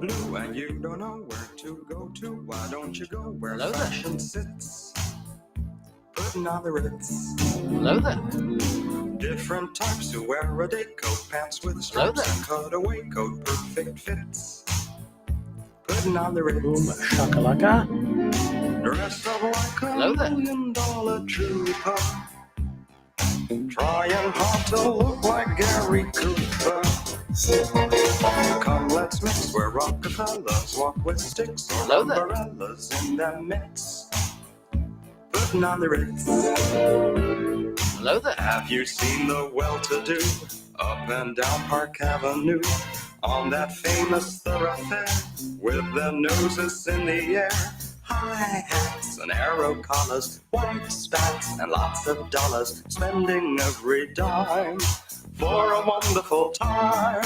blue and you don't know where to go to, why don't you go where fashion sits? Putting on the Ritz. Hello there. Different types who wear a day coat, pants with stripes and cutaway coat, perfect fits. Putting on the Ritz. Boom shakalaka. Dressed up like a $1 million trooper, trying hard to look like Gary Cooper. Come, let's mix where Rockefellers walk with sticks or umbrellas in their midst. Putting on the Ritz. Hello there. Have you seen the well-to-do up and down Park Avenue on that famous thoroughfare with their noses in the air? High hats and arrow collars, white spats and lots of dollars, spending every dime for a wonderful time.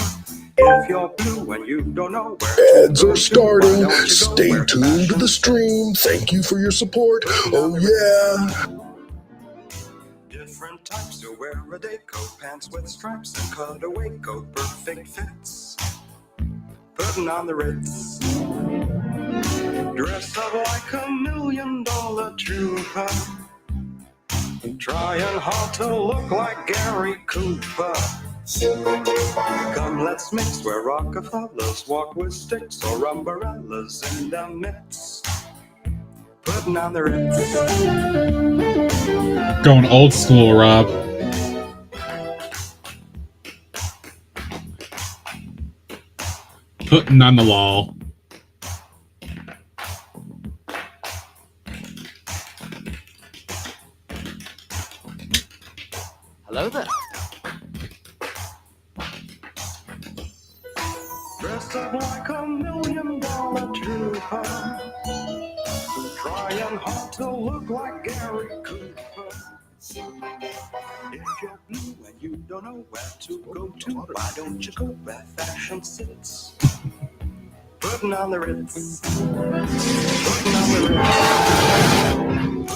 If you're blue and you don't know where ads are starting. Stay tuned to the stream. Thank you for your support. Oh yeah. Different types who wear a day coat, pants with stripes and cutaway coat, perfect fits. Putting on the Ritz. Dressed up like a $1 million trooper, trying hard to look like Gary Cooper. Come, let's mix where Rockefellers walk with sticks or umbrellas in their midst. Putting on the Ritz. Going old school, Rob. Putting on the wall. Hello there. Dressed up like a $1 million trooper, trying hard to look like Gary Cooper. If you're blue and you don't know where to go to, why don't you go where fashion sits? Putting on the Ritz. Putting on the Ritz.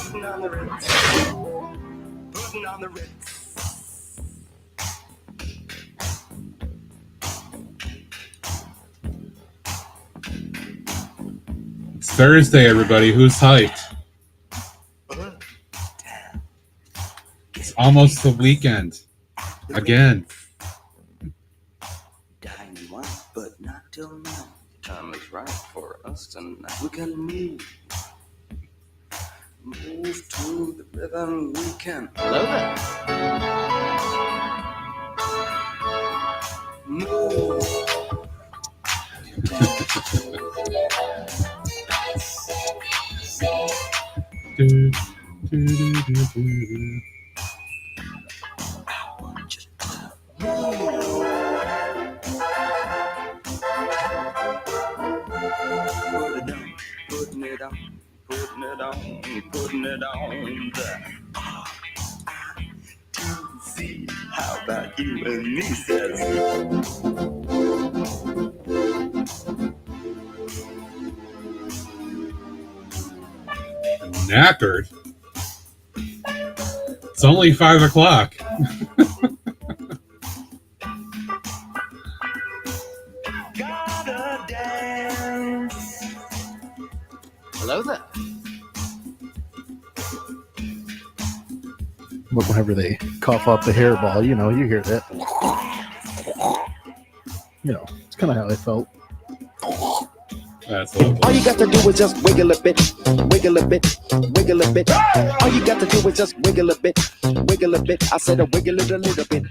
Putting on the Ritz. Putting on the Ritz. It's Thursday, everybody. Who's hyped? It's almost the weekend. Again. Dying white, but not till now. The time is right for us tonight. We can move to the rhythm. We can. Hello there. Move. Putting it on, putting it on, putting it on the R-I-T-C. How about you and me, says Knackered. It's only 5 o'clock. Gotta dance. Hello there. Whenever they cough up the hairball, you know, you hear that. You know, it's kind of how I felt. That's lovely. All you got to do is just wiggle a bit, wiggle a bit, wiggle a bit. All you got to do is just wiggle a bit, wiggle a bit. I said a wiggle it a little bit.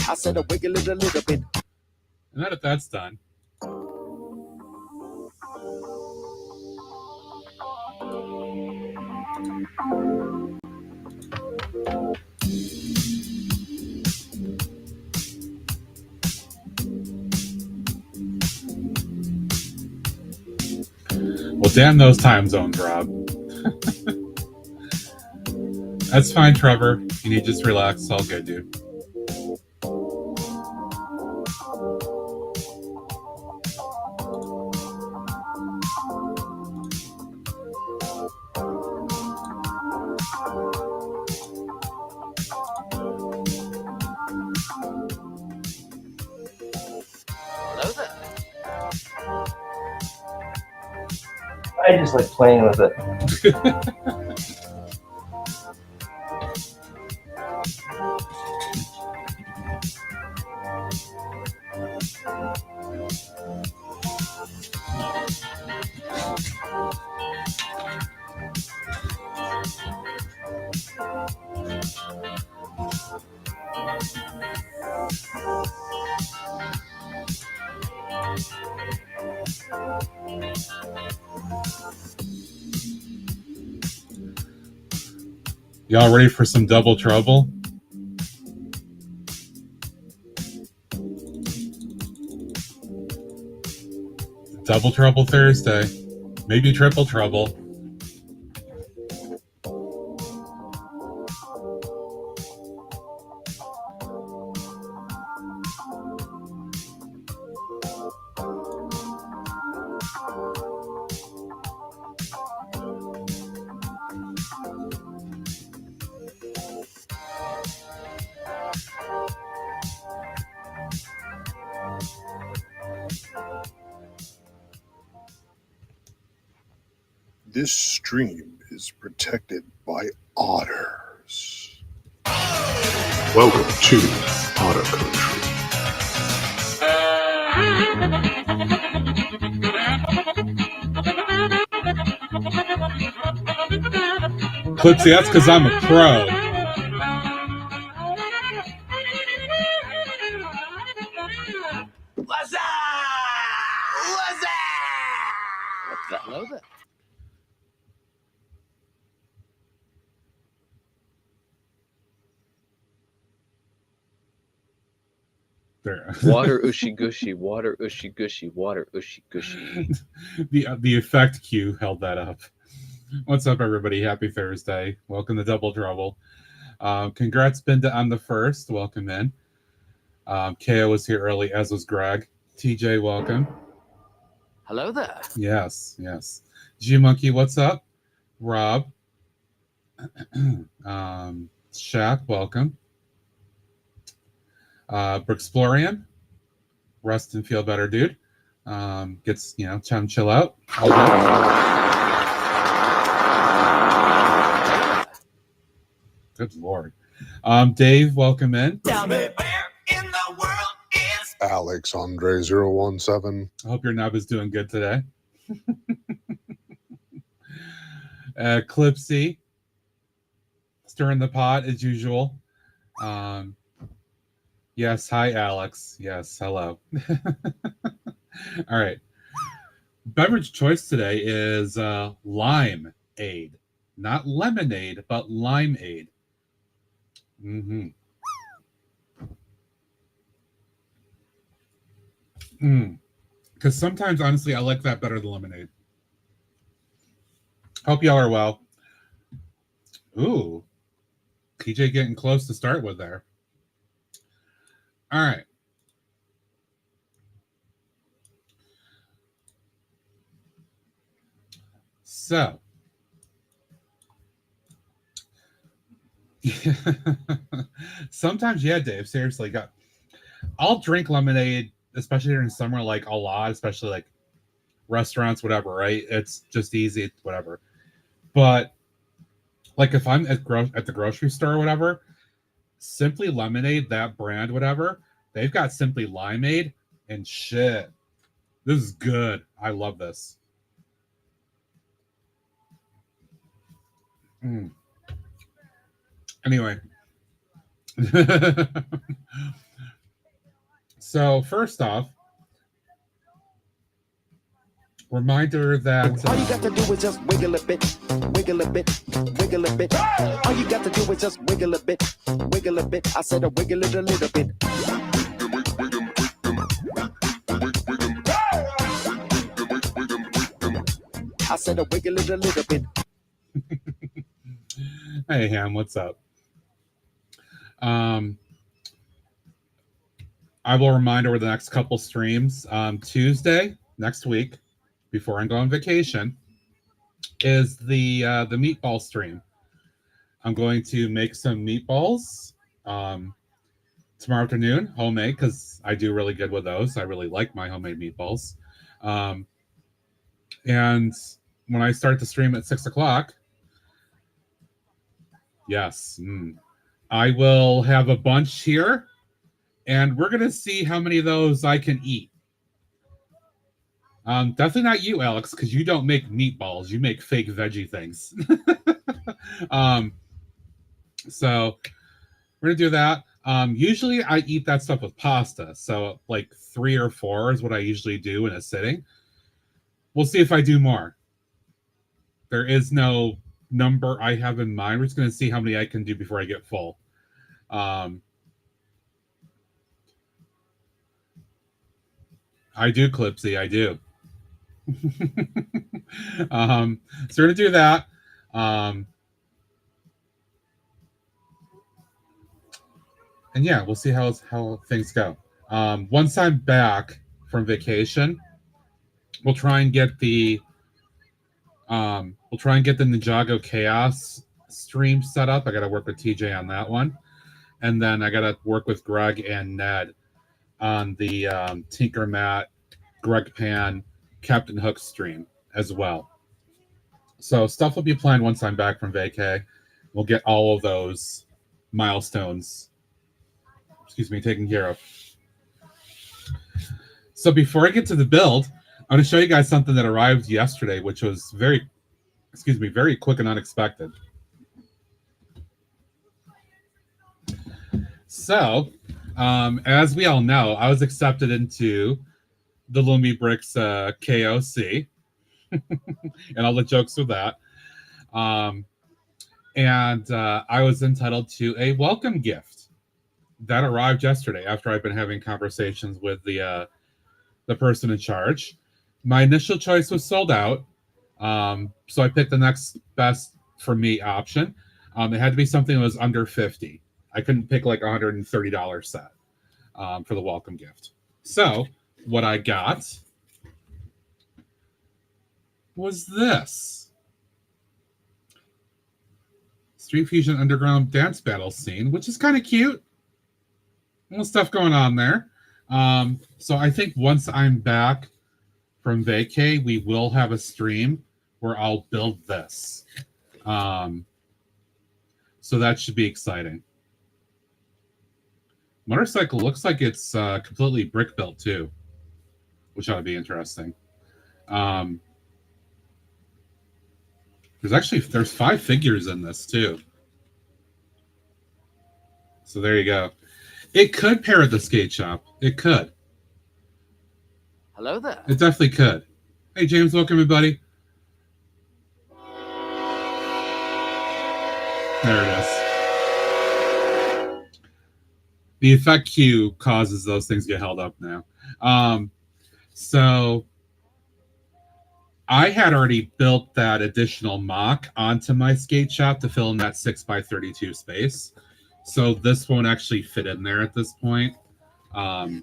I said a wiggle it a little bit. And that if that's done. Well, damn those time zones, Rob. That's fine, Trevor. You need to just relax. It's all good, dude. I just like playing with it. Y'all ready for some double trouble? Double trouble Thursday. Maybe triple trouble. This stream is protected by otters. Welcome to Otter Country. Clipsy, that's because I'm a pro. What's up? What's up? Hello there. There. Water ushy gushy, water ushy gushy, water ushy gushy. The effect cue held that up. What's up, everybody? Happy Thursday. Welcome to Double Trouble. Congrats, Binda, on the first. Welcome in. KO was here early, as was Greg. TJ, welcome. Hello there. Yes, yes. G-Monkey, what's up? Rob. Shaq, welcome. Brooksplorian. Rest and feel better, dude. Gets, time chill out. Good Lord. Dave, welcome in. Tell me where in the world is Alexandre017. I hope your nub is doing good today. Clipsy, stirring the pot as usual. Yes, hi, Alex. Yes, hello. All right. Beverage choice today is Lime-Aid. Not lemonade, but Lime-Aid. Because sometimes, honestly, I like that better than lemonade. Hope y'all are well. Ooh. TJ getting close to start with there. All right. So. Sometimes, yeah, Dave, seriously. I'll drink lemonade, especially during summer, like a lot, especially like restaurants, whatever, right? It's just easy, whatever. But like if I'm at the grocery store or whatever, Simply Lemonade, that brand, whatever, they've got Simply Limeade and shit. This is good. I love this. Anyway. So first off, reminder that all you got to do is just wiggle a bit, wiggle a bit, wiggle a bit. All you got to do is just wiggle a bit, wiggle a bit. I said wiggle it a little bit. I said wiggle it a little bit. Hey Ham, what's up? I will remind over the next couple streams. Tuesday next week, before I go on vacation, is the meatball stream. I'm going to make some meatballs tomorrow afternoon, homemade, because I do really good with those. I really like my homemade meatballs. And when I start the stream at 6 o'clock, yes, I will have a bunch here, and we're going to see how many of those I can eat. Definitely not you, Alex, because you don't make meatballs. You make fake veggie things. So we're going to do that. Usually I eat that stuff with pasta. So like 3 or 4 is what I usually do in a sitting. We'll see if I do more. There is no number I have in mind. We're just going to see how many I can do before I get full. I do, Clipsy. I do. So we're going to do that. And yeah, we'll see how things go. Once I'm back from vacation, we'll try and get the Ninjago Chaos stream set up. I got to work with TJ on that one, and then I got to work with Greg and Ned on the Tinker Matt, Greg Pan, Captain Hook stream as well. So stuff will be planned once I'm back from vacay. We'll get all of those milestones, taken care of. So before I get to the build, I'm going to show you guys something that arrived yesterday, which was very quick and unexpected. So, as we all know, I was accepted into the Lumi Bricks KOC, and all the jokes with that. And I was entitled to a welcome gift that arrived yesterday after I've been having conversations with the person in charge. My initial choice was sold out, so I picked the next best for me option. It had to be something that was under $50. I couldn't pick like $130 set for the welcome gift. So what I got was this Street Fusion Underground Dance Battle scene, which is kind of cute. A little stuff going on there. So I think once I'm back from vacay, we will have a stream where I'll build this. So that should be exciting. Motorcycle looks like it's completely brick built too, which ought to be interesting. There's 5 figures in this too. So there you go. It could pair at the skate shop. It could. Hello there. It definitely could. Hey, James, welcome, everybody. There it is. The effect queue causes those things to get held up now. So I had already built that additional MOC onto my skate shop to fill in that 6x32 space. So this won't actually fit in there at this point. I'll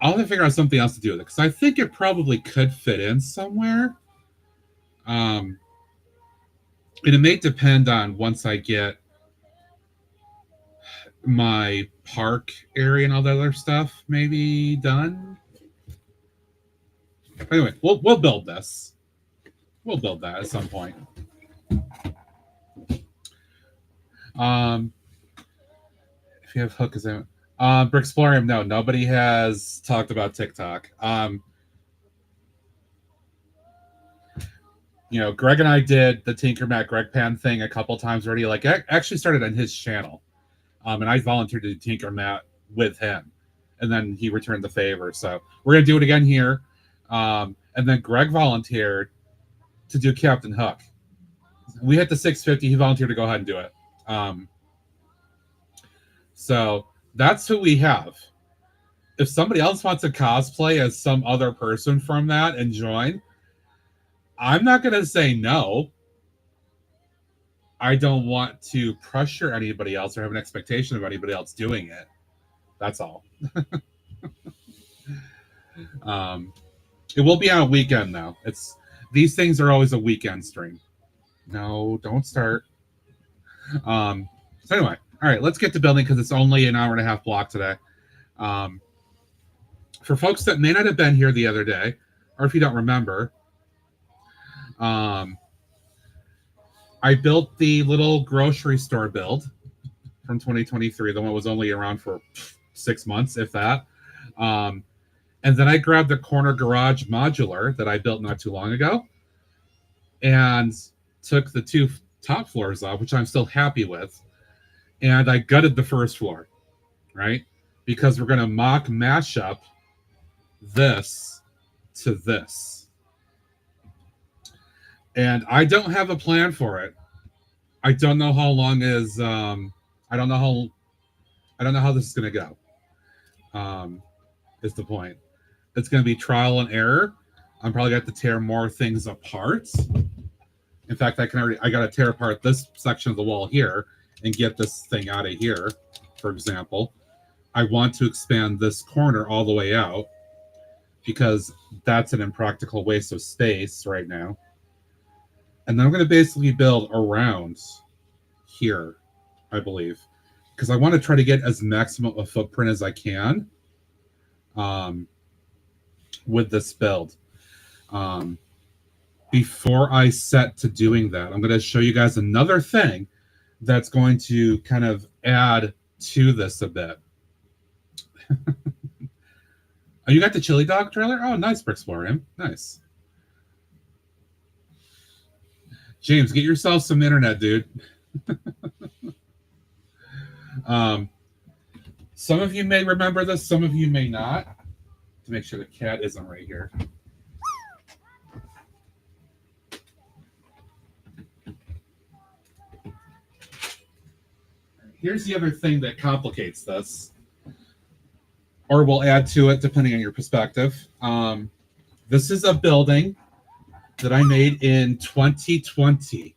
have to figure out something else to do with it because I think it probably could fit in somewhere. And it may depend on once I get my park area and all that other stuff maybe done. Anyway, we'll build this. We'll build that at some point. If you have Hook, is that Brixplorium? No, nobody has talked about TikTok. Greg and I did the Tinker Matt Greg Pan thing a couple times already. Like, I actually started on his channel, and I volunteered to do Tinker Matt with him, and then he returned the favor. So we're gonna do it again here. And then Greg volunteered to do Captain Hook. We hit the 650. He volunteered to go ahead and do it. So that's who we have. If somebody else wants to cosplay as some other person from that and join, I'm not going to say no. I don't want to pressure anybody else or have an expectation of anybody else doing it. That's all. It will be on a weekend, though. These things are always a weekend stream. No, don't start. So anyway, all right, let's get to building because it's only an hour and a half block today. For folks that may not have been here the other day, or if you don't remember, I built the little grocery store build from 2023. The one was only around for 6 months, if that. And then I grabbed the corner garage modular that I built not too long ago and took the 2 top floors off, which I'm still happy with. And I gutted the first floor, right? Because we're going to mock mashup this to this. And I don't have a plan for it. I don't know how long is I don't know how this is going to go. Is the point. It's going to be trial and error. I'm probably going to have to tear more things apart. In fact, I got to tear apart this section of the wall here and get this thing out of here, for example. I want to expand this corner all the way out because that's an impractical waste of space right now. And then I'm going to basically build around here, I believe, because I want to try to get as maximum a footprint as I can with this build. Before I set to doing that, I'm going to show you guys another thing that's going to kind of add to this a bit. Oh, you got the chili dog trailer? Oh, nice, Brixplorium. Nice. James, get yourself some internet, dude. Some of you may remember this, some of you may not. To make sure the cat isn't right here. Here's the other thing that complicates this, or will add to it depending on your perspective. This is a building that I made in 2020.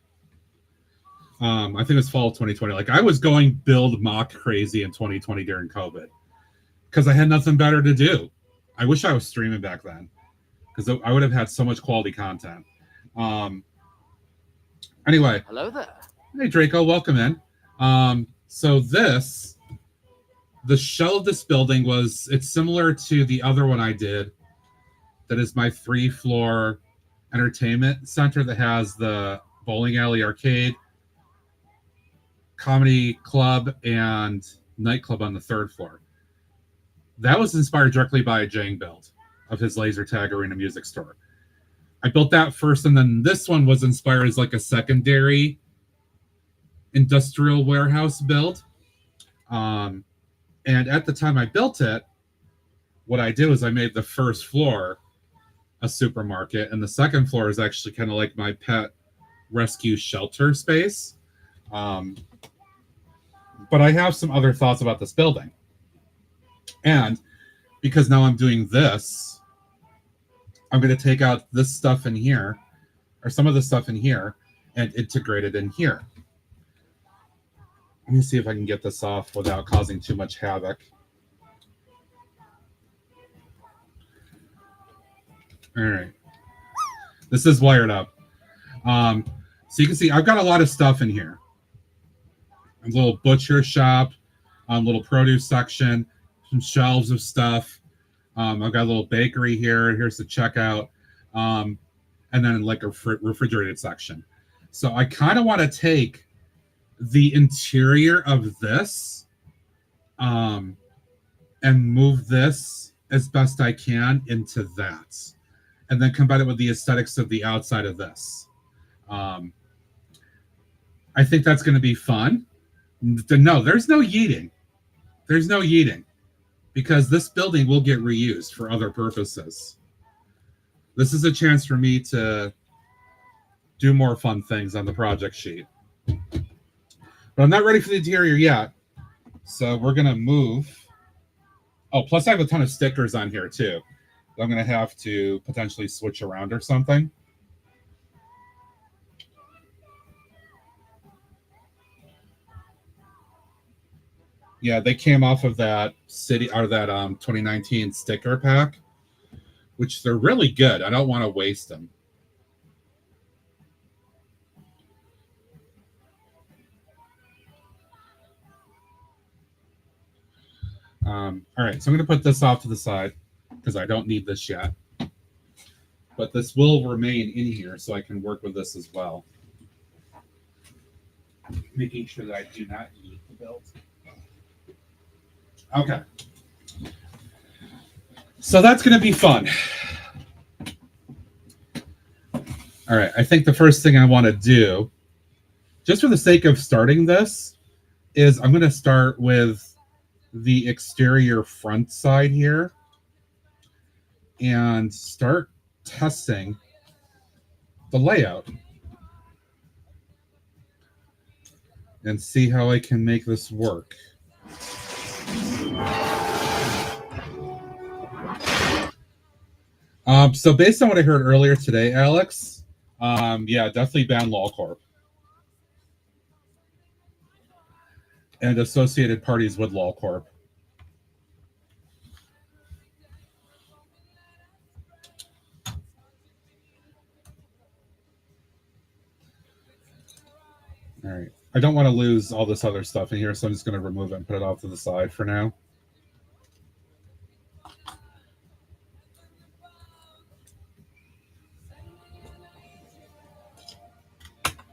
I think it was fall of 2020. Like, I was going build mock crazy in 2020 during COVID because I had nothing better to do. I wish I was streaming back then because I would have had so much quality content. Anyway. Hello there. Hey, Draco, welcome in. So the shell of this building it's similar to the other one I did. That is my 3-floor entertainment center that has the bowling alley, arcade, comedy club, and nightclub on the 3rd floor. That was inspired directly by a Jang build of his laser tag arena music store. I built that first, and then this one was inspired as like a secondary industrial warehouse build. And at the time I built it, what I did was I made the 1st floor a supermarket, and the 2nd floor is actually kind of like my pet rescue shelter space. But I have some other thoughts about this building. And because now I'm doing this, I'm going to take out this stuff in here, or some of the stuff in here, and integrate it in here. Let me see if I can get this off without causing too much havoc. All right. This is wired up. So you can see I've got a lot of stuff in here. A little butcher shop, little produce section, some shelves of stuff. I've got a little bakery here. Here's the checkout. And then like a refrigerated section. So I kind of want to take the interior of this and move this as best I can into that. And then combine it with the aesthetics of the outside of this. I think that's going to be fun. No, there's no yeeting. There's no yeeting. Because this building will get reused for other purposes. This is a chance for me to do more fun things on the project sheet. But I'm not ready for the interior yet. So we're going to move. Oh, plus I have a ton of stickers on here too. I'm going to have to potentially switch around or something. Yeah, they came off of that 2019 sticker pack, which they're really good. I don't want to waste them. All right, so I'm going to put this off to the side because I don't need this yet. But this will remain in here so I can work with this as well. Making sure that I do not eat the build. Okay. So that's going to be fun. All right. I think the first thing I want to do, just for the sake of starting this, is I'm going to start with the exterior front side here and start testing the layout and see how I can make this work. So based on what I heard earlier today, Alex, yeah, definitely ban LolCorp and associated parties with LolCorp. All right. I don't want to lose all this other stuff in here, so I'm just going to remove it and put it off to the side for now.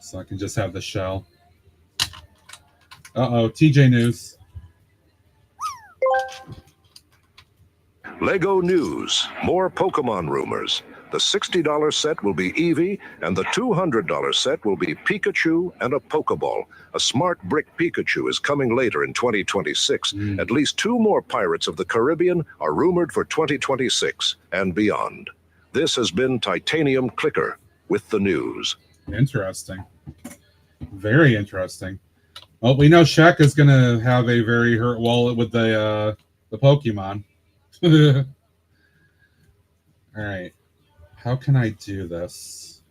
So I can just have the shell. Uh-oh, TJ News. Lego News. More Pokemon rumors. The $60 set will be Eevee, and the $200 set will be Pikachu and a Pokeball. A smart brick Pikachu is coming later in 2026. At least 2 more Pirates of the Caribbean are rumored for 2026 and beyond. This has been Titanium Clicker with the news. Interesting. Very interesting. Well, we know Shaq is going to have a very hurt wallet with the Pokemon. All right. How can I do this?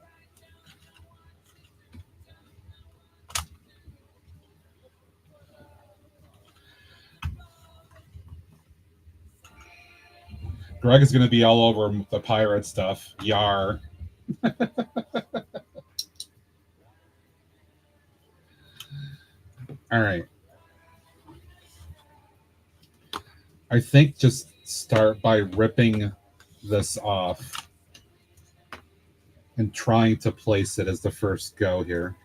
Greg is going to be all over the pirate stuff. Yar. All right. I think just start by ripping this off and trying to place it as the first go here.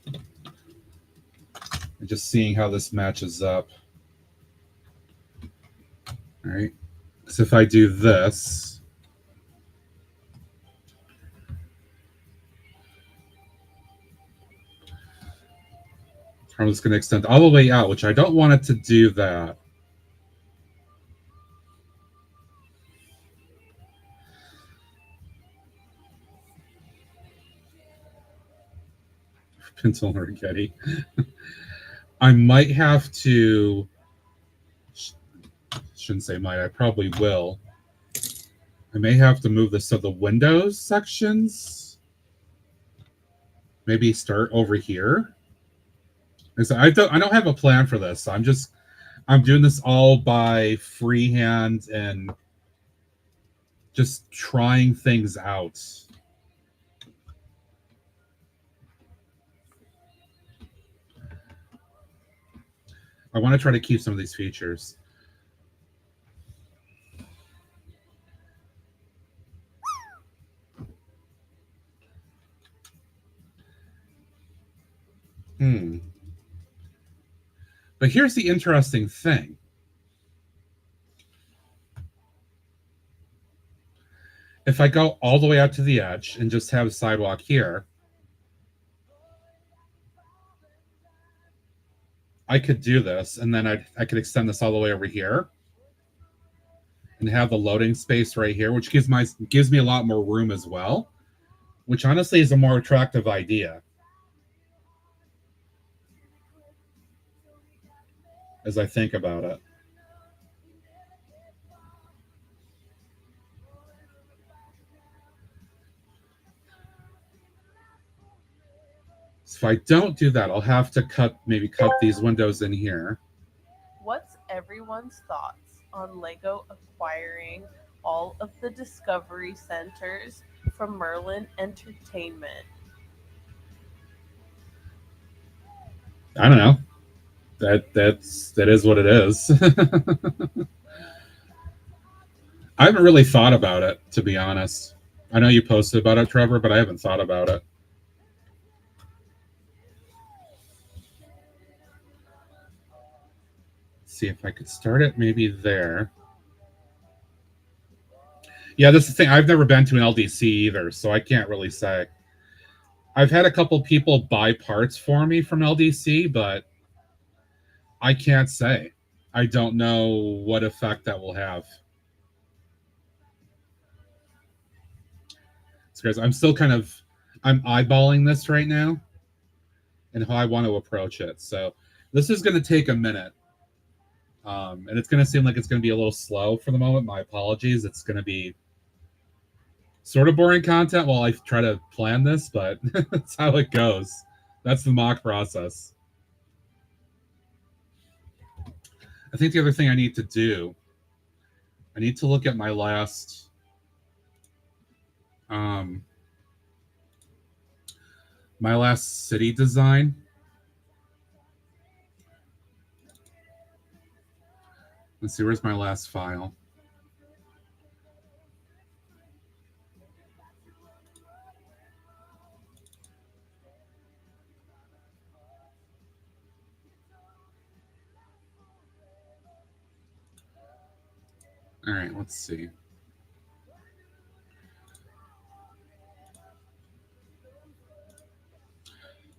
And just seeing how this matches up. All right. So if I do this, I'm just going to extend all the way out, which I don't want it to do that. Pencil or Getty. I might have to, shouldn't say might, I probably will. I may have to move this to the Windows sections. Maybe start over here. So I don't have a plan for this. I'm doing this all by freehand and just trying things out. I want to try to keep some of these features. But here's the interesting thing. If I go all the way out to the edge and just have a sidewalk here, I could do this, and then I could extend this all the way over here and have the loading space right here, which gives me a lot more room as well, which honestly is a more attractive idea. As I think about it. So if I don't do that, I'll have to maybe cut these windows in here. What's everyone's thoughts on Lego acquiring all of the Discovery Centers from Merlin Entertainment? I don't know. That is what it is. I haven't really thought about it, to be honest. I know you posted about it, Trevor, but I haven't thought about it. Let's see if I could start it maybe there. Yeah, this is the thing. I've never been to an LDC either, so I can't really say. I've had a couple people buy parts for me from LDC, but I can't say. I don't know what effect that will have. So guys, I'm still I'm eyeballing this right now and how I want to approach it. So this is going to take a minute. And it's going to seem like it's going to be a little slow for the moment. My apologies. It's going to be sort of boring content while I try to plan this, but that's how it goes. That's the mock process. I think the other thing I need to do, I need to look at my last city design. Let's see, where's my last file? All right, let's see.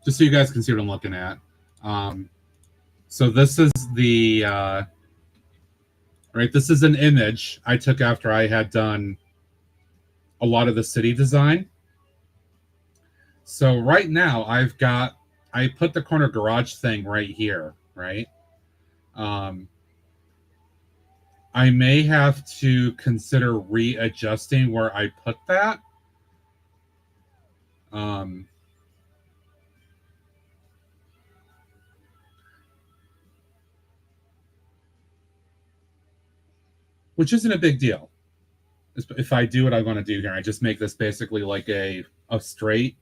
Just so you guys can see what I'm looking at. So this is the, right, this is an image I took after I had done a lot of the city design. So right now I put the corner garage thing right here, right? I may have to consider readjusting where I put that. Which isn't a big deal. If I do what I want to do here, I just make this basically like a straight,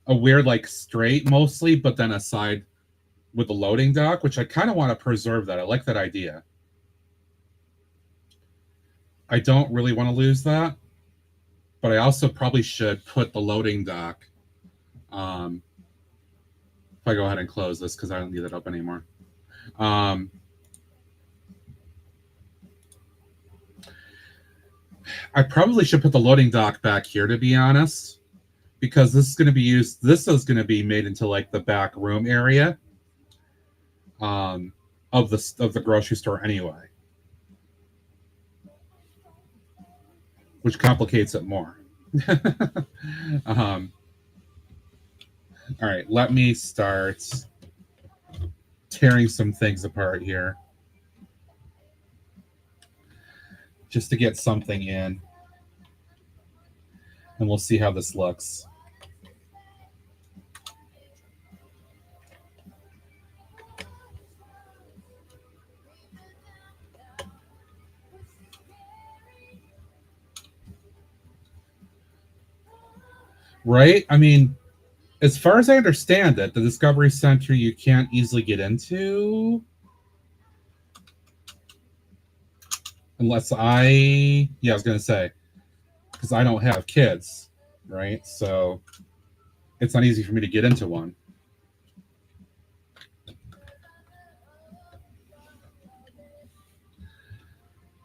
a weird like straight mostly, but then a side with the loading dock, which I kind of want to preserve that. I like that idea. I don't really want to lose that, but I also probably should put the loading dock. If I go ahead and close this because I don't need that up anymore. I probably should put the loading dock back here, to be honest, because this is going to be used. This is going to be made into like the back room area of the grocery store anyway, which complicates it more. All right, let me start tearing some things apart here, just to get something in, and we'll see how this looks. Right? I mean, as far as I understand it, the Discovery Center you can't easily get into unless I was going to say, because I don't have kids, right? So it's not easy for me to get into one.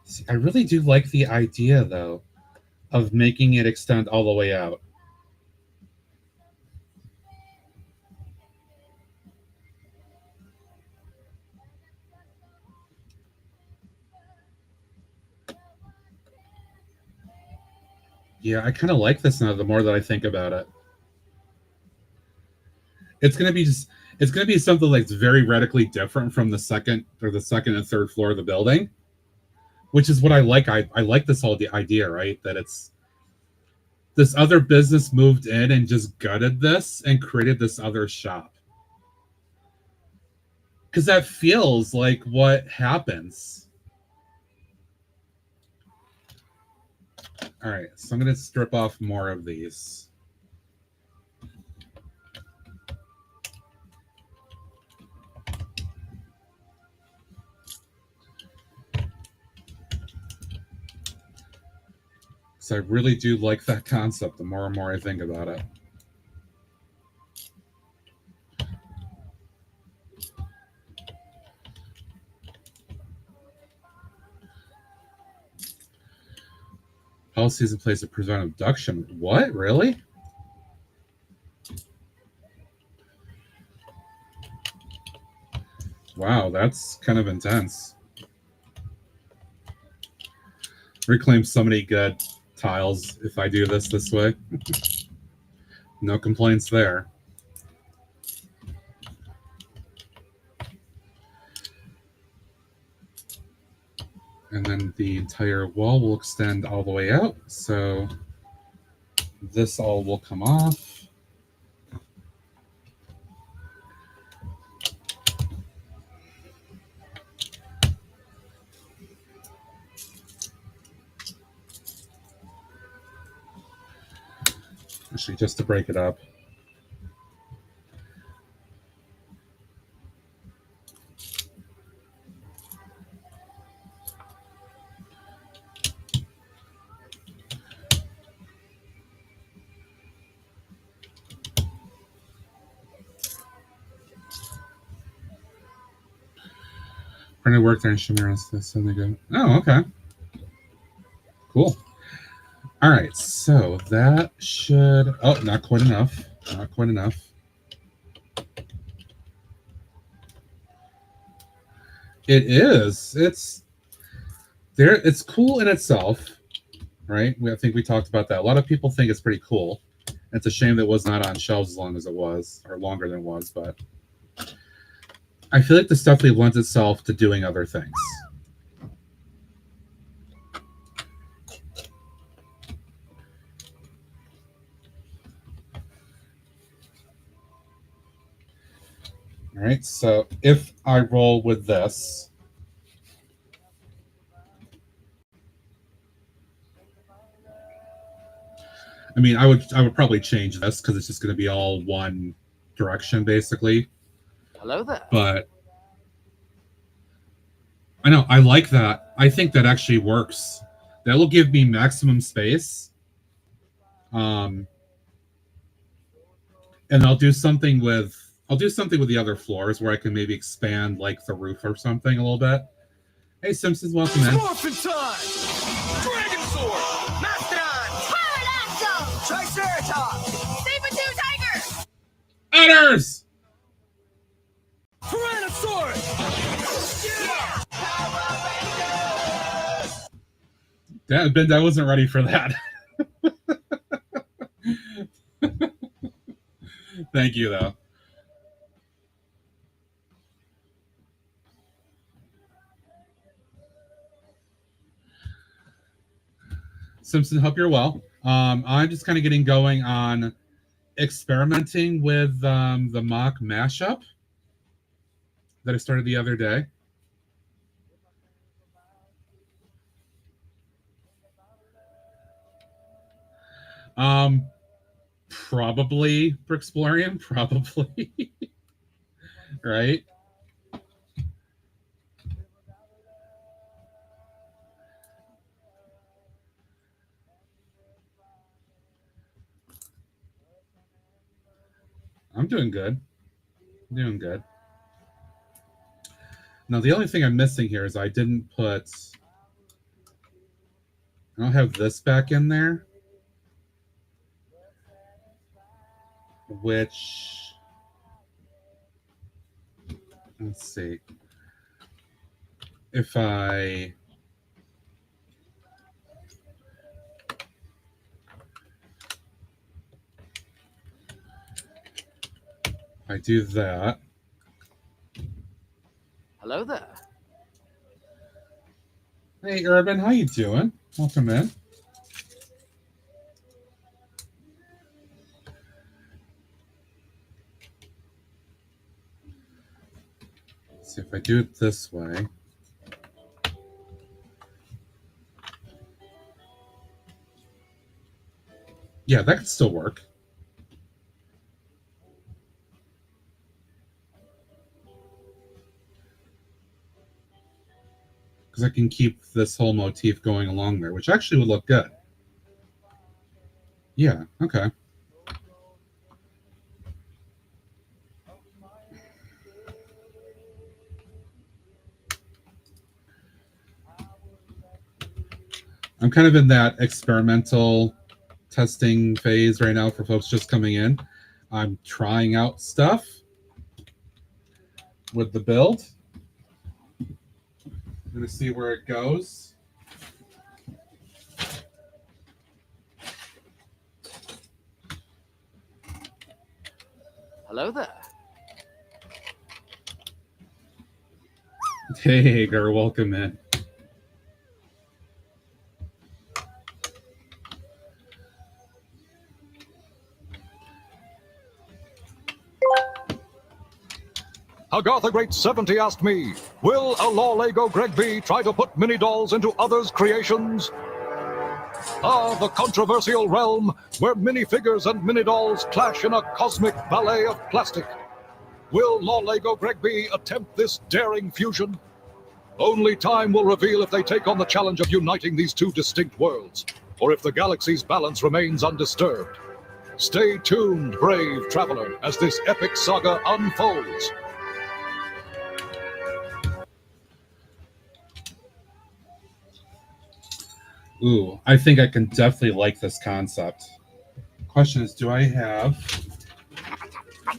See, I really do like the idea, though, of making it extend all the way out. Yeah, I kind of like this now the more that I think about it. It's going to be something that's very radically different from the second and third floor of the building, which is what I like. I like this whole idea, right? That it's this other business moved in and just gutted this and created this other shop. Because that feels like what happens. All right, so I'm going to strip off more of these. So I really do like that concept the more and more I think about it. Policies in place to prevent abduction. What? Really? Wow, that's kind of intense. Reclaim so many good tiles if I do this way. No complaints there. And then the entire wall will extend all the way out. So this all will come off. Actually, just to break it up. Printed work there and shimmer on this and they go. Oh, okay. Cool. All right, so that should. Oh, not quite enough. Not quite enough. It is. It's there. It's cool in itself, right? I think we talked about that. A lot of people think it's pretty cool. It's a shame that it was not on shelves as long as it was, or longer than it was. But I feel like this definitely lends itself to doing other things. All right, so if I roll with this, I mean, I would probably change this because it's just going to be all one direction, basically. Hello there. But I know, I like that. I think that actually works. That will give me maximum space. And I'll do something with the other floors where I can maybe expand like the roof or something a little bit. Hey, Simpsons, welcome in. Morphin' time! Dragon Sword! Mastodon! Pterodactyl! Triceratops! Saber-tooth tiger! Otters! Tyrannosaurus! Yeah, Ben, I wasn't ready for that. Thank you, though. Simpson, hope you're well. I'm just kind of getting going on experimenting with the MOC Mashup that I started the other day. Probably Brixplorian, probably. Right? I'm doing good. Doing good. Now, the only thing I'm missing here is I don't have this back in there. Which, let's see. If I do that. Hello there. Hey, Urban, how you doing? Welcome in. Let's see if I do it this way. Yeah, that could still work. Because I can keep this whole motif going along there, which actually would look good. Yeah, okay. I'm kind of in that experimental testing phase right now for folks just coming in. I'm trying out stuff with the build. I'm going to see where it goes. Hello there. Hey, girl, welcome in. Agartha Great 70 asked me, will a law Lego Greg B try to put mini dolls into others' creations? The controversial realm where minifigures and mini dolls clash in a cosmic ballet of plastic. Will law Lego Greg B attempt this daring fusion? Only time will reveal if they take on the challenge of uniting these two distinct worlds, or if the galaxy's balance remains undisturbed. Stay tuned, brave traveler, as this epic saga unfolds. Ooh, I think I can definitely like this concept. Question is, do I have... I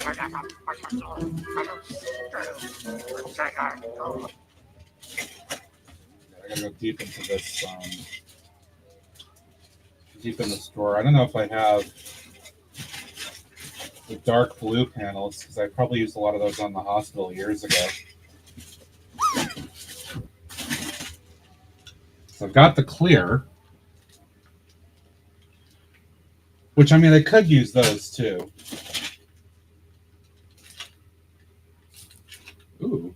gotta go deep into this, deep in the store. I don't know if I have the dark blue panels, because I probably used a lot of those on the hospital years ago. So I've got the clear, which, I mean, I could use those too. Ooh.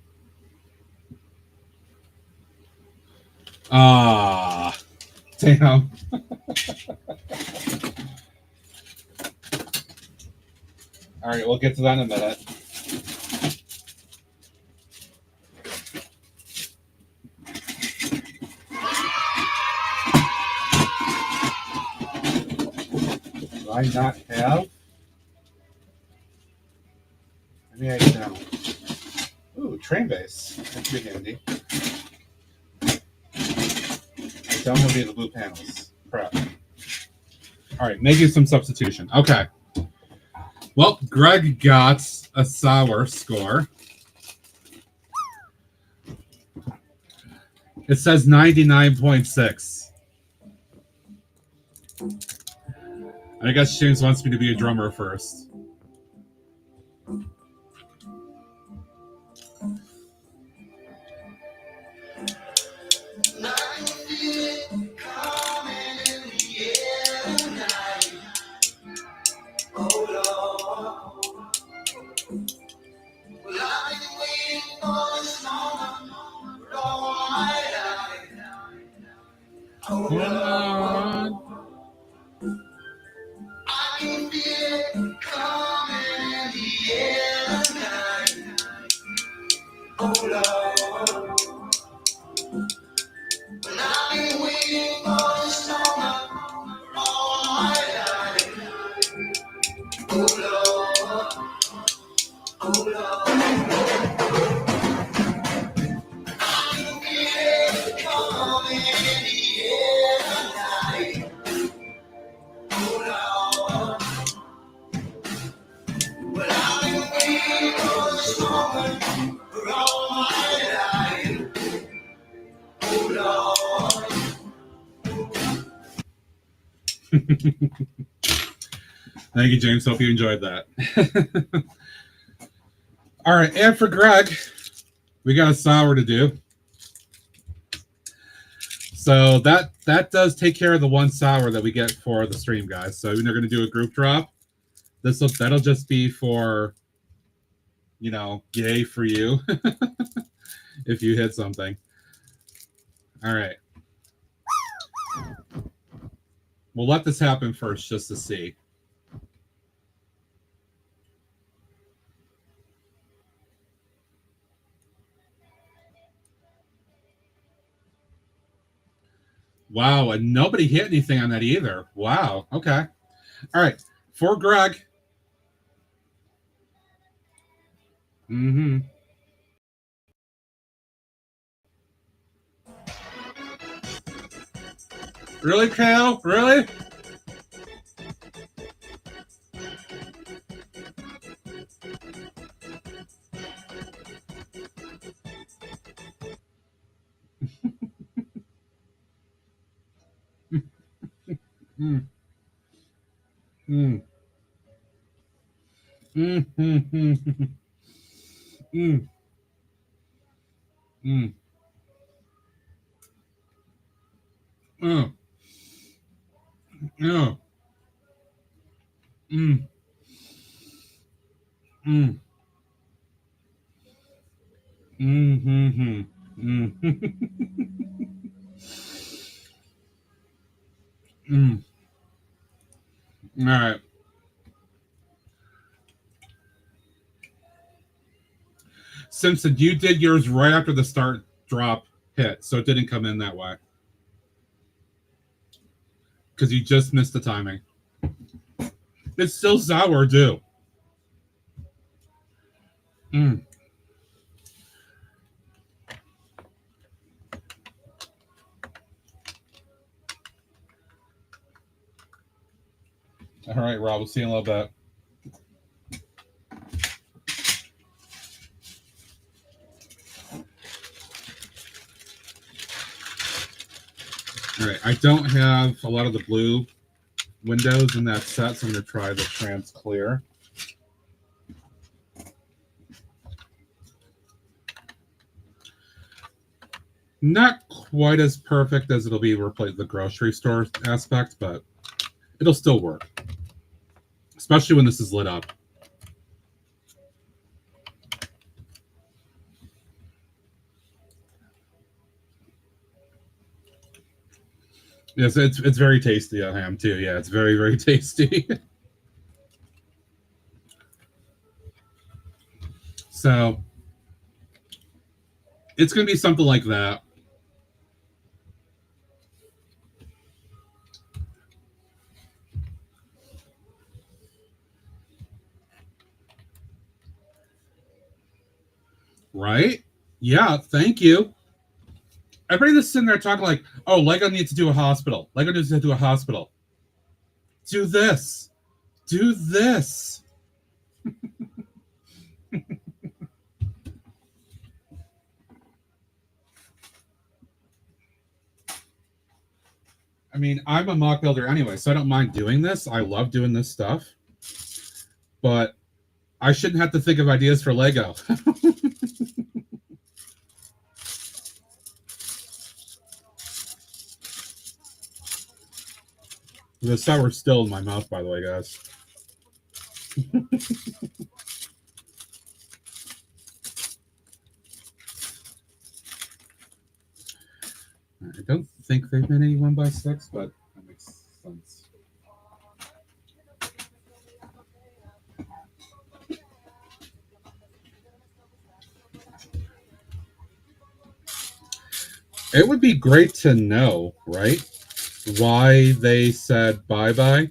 Ah, damn. All right, we'll get to that in a minute. Do I not have? Maybe I don't. Ooh, train base. That's pretty handy. I don't have any of the blue panels. Crap. All right, making some substitution. Okay. Well, Greg got a sour score. It says 99.6. I guess James wants me to be a drummer first. Hold on. I can feel it coming in the air tonight. Oh Lord, well, I've been waiting for this moment all my life. Oh Lord, oh Lord, I can feel it coming in the air tonight. Oh Lord, well, I've been waiting for this moment for all my life. Oh Lord. Thank you, James. Hope you enjoyed that. All right, and for Greg, we got a sour to do. So that does take care of the one sour that we get for the stream, guys. So we're going to do a group drop. That'll just be for, you know, yay for you if you hit something. All right. We'll let this happen first just to see. Wow, and nobody hit anything on that either. Wow, okay. All right. For Greg. Mm-hmm. Really, Kale? Really? Mm. Mm. Mm. Mm. Mm. Mm. Mm. Mm. Mm. Mm. Mm. Mm-hmm. Mm. All right. Simpson, you did yours right after the start drop hit, so it didn't come in that way. Because you just missed the timing. It's still sour, too. Mm. All right, Rob, we'll see you in a little bit. All right, I don't have a lot of the blue windows in that set, so I'm going to try the trans clear. Not quite as perfect as it'll be replaced the grocery store aspect, but it'll still work, especially when this is lit up. Yes, it's very tasty, I am too. Yeah, it's very, very tasty. So it's going to be something like that. Right? Yeah, thank you. Everybody that's sitting there talking like, oh, Lego needs to do a hospital. Lego needs to do a hospital. Do this. Do this. I mean, I'm a mock builder anyway, so I don't mind doing this. I love doing this stuff. But I shouldn't have to think of ideas for Lego. The sour's still in my mouth, by the way, guys. I don't think they've been any 1x6, but that makes sense. It would be great to know, right? Why they said bye-bye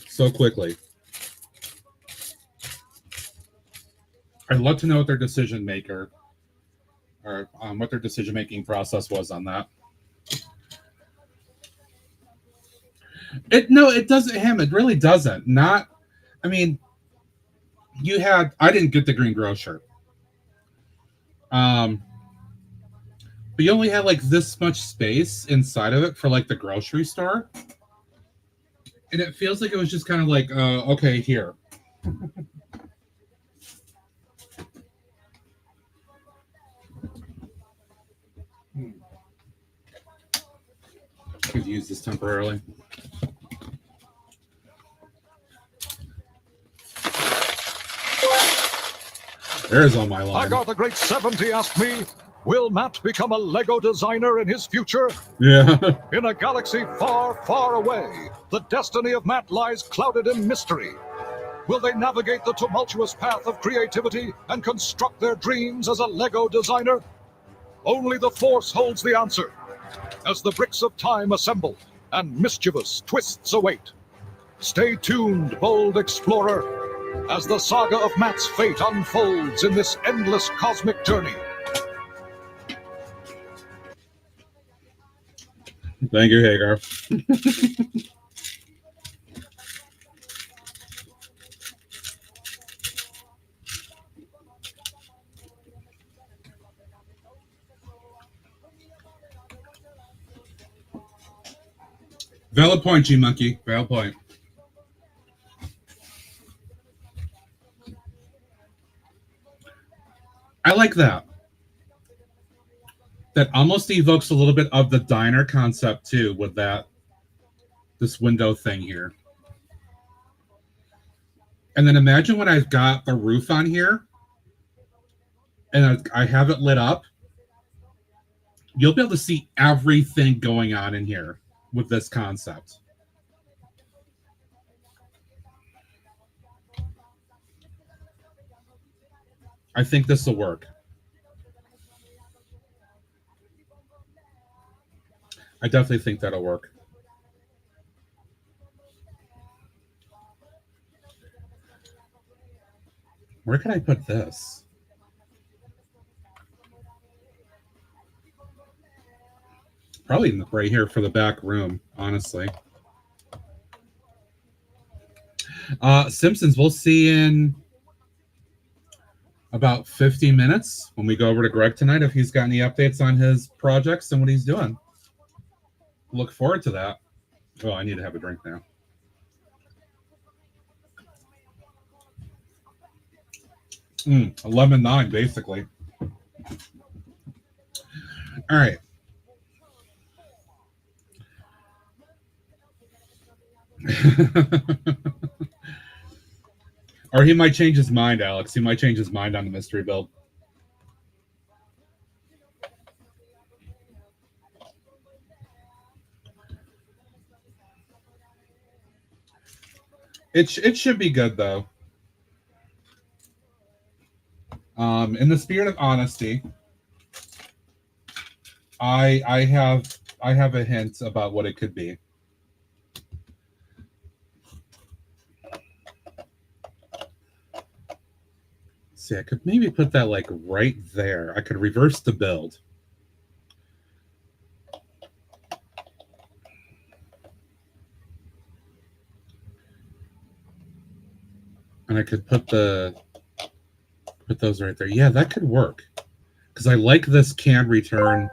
so quickly. I'd love to know what their decision maker or what their decision-making process was on that. It doesn't, Ham. It really doesn't. Not, I mean, I didn't get the green grocer. But you only had like this much space inside of it for like the grocery store. And it feels like it was just kind of like, okay, here. Could use this temporarily. There's all my line. I got the great 70 asked me, will Matt become a Lego designer in his future? Yeah. In a galaxy far, far away, the destiny of Matt lies clouded in mystery. Will they navigate the tumultuous path of creativity and construct their dreams as a Lego designer? Only the Force holds the answer, as the bricks of time assemble and mischievous twists await. Stay tuned, bold explorer, as the saga of Matt's fate unfolds in this endless cosmic journey. Thank you, Hagar. Valid point, G Monkey. Valid point. I like that. That almost evokes a little bit of the diner concept too, with this window thing here. And then imagine when I've got the roof on here and I have it lit up. You'll be able to see everything going on in here with this concept. I think this will work. I definitely think that'll work. Where can I put this? Probably right here for the back room, honestly. Simpsons, we'll see in about 50 minutes when we go over to Greg tonight if he's got any updates on his projects and what he's doing. Look forward to that. Oh, I need to have a drink now. A lemon 9, basically. All right. Or he might change his mind, Alex. He might change his mind on the mystery build. It should be good, though. In the spirit of honesty, I have a hint about what it could be. See, I could maybe put that like right there. I could reverse the build. And I could put those right there. Yeah, that could work. Because I like this can return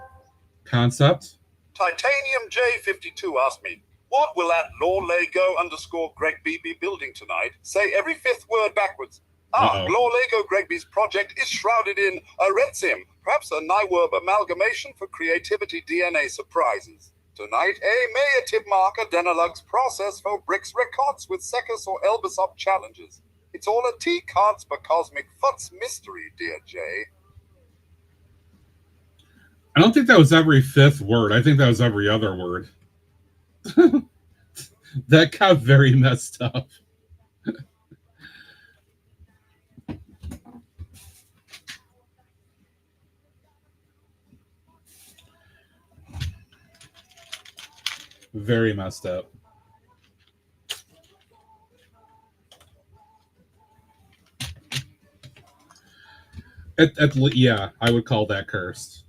concept. Titanium J52 asked me, what will at @LawLego_Greg B be building tonight? Say every fifth word backwards. LawLego Gregby's project is shrouded in a red sim, perhaps a NIWERB amalgamation for creativity DNA surprises. Tonight, a Maya tip marker Denalug's process for bricks records with Sekis or Elbasop challenges. It's all a T-cards for cosmic futz mystery, dear Jay. I don't think that was every fifth word. I think that was every other word. That got very messed up. Very messed up. Yeah, I would call that cursed.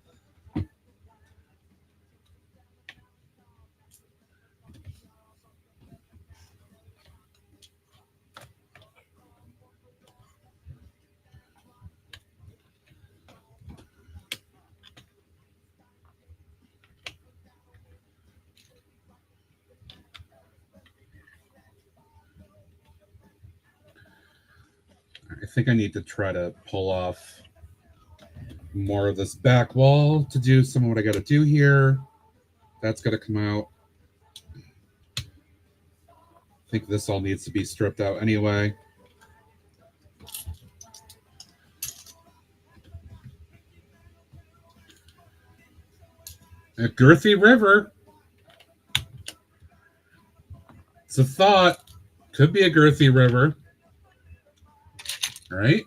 I think I need to try to pull off more of this back wall to do some of what I got to do here. That's got to come out. I think this all needs to be stripped out anyway. A girthy river. It's a thought. Could be a girthy river. All right.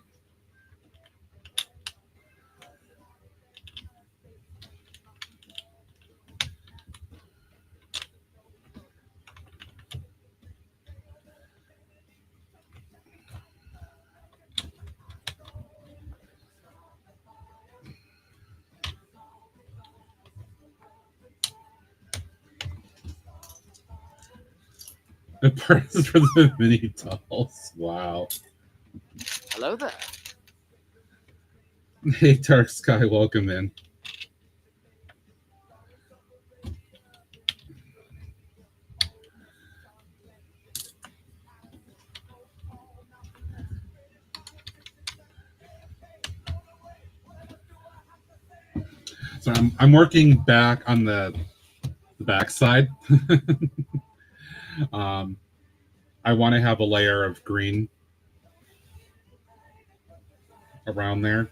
The prices for the mini dolls. Wow. Hello there. Hey, Dark Sky, welcome in. So I'm working back on the back side. I want to have a layer of green around there.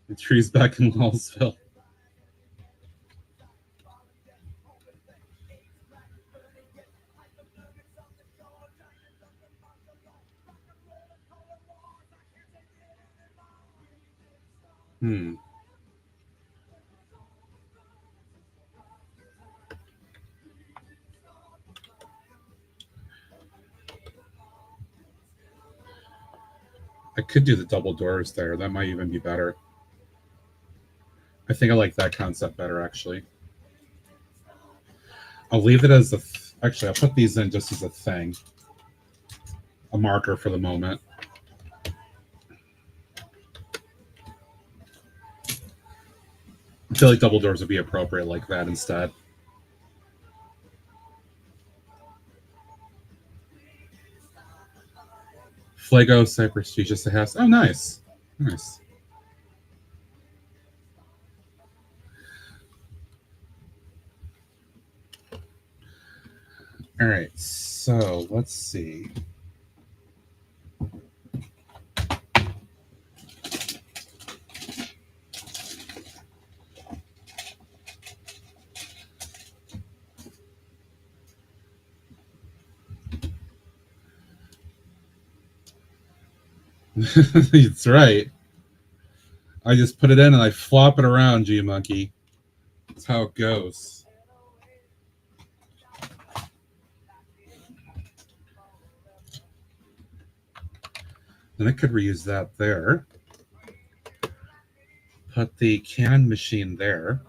The tree's back in Wellsville. I could do the double doors there. That might even be better. I think I like that concept better, actually. I'll leave it as a... Actually, I'll put these in just as a thing. A marker for the moment. I feel like double doors would be appropriate like that instead. Flago, Cypress Tree, just a house. Oh, nice. Nice. All right, so let's see. That's right. I just put it in and I flop it around, G-Monkey. That's how it goes. Then I could reuse that there. Put the can machine there.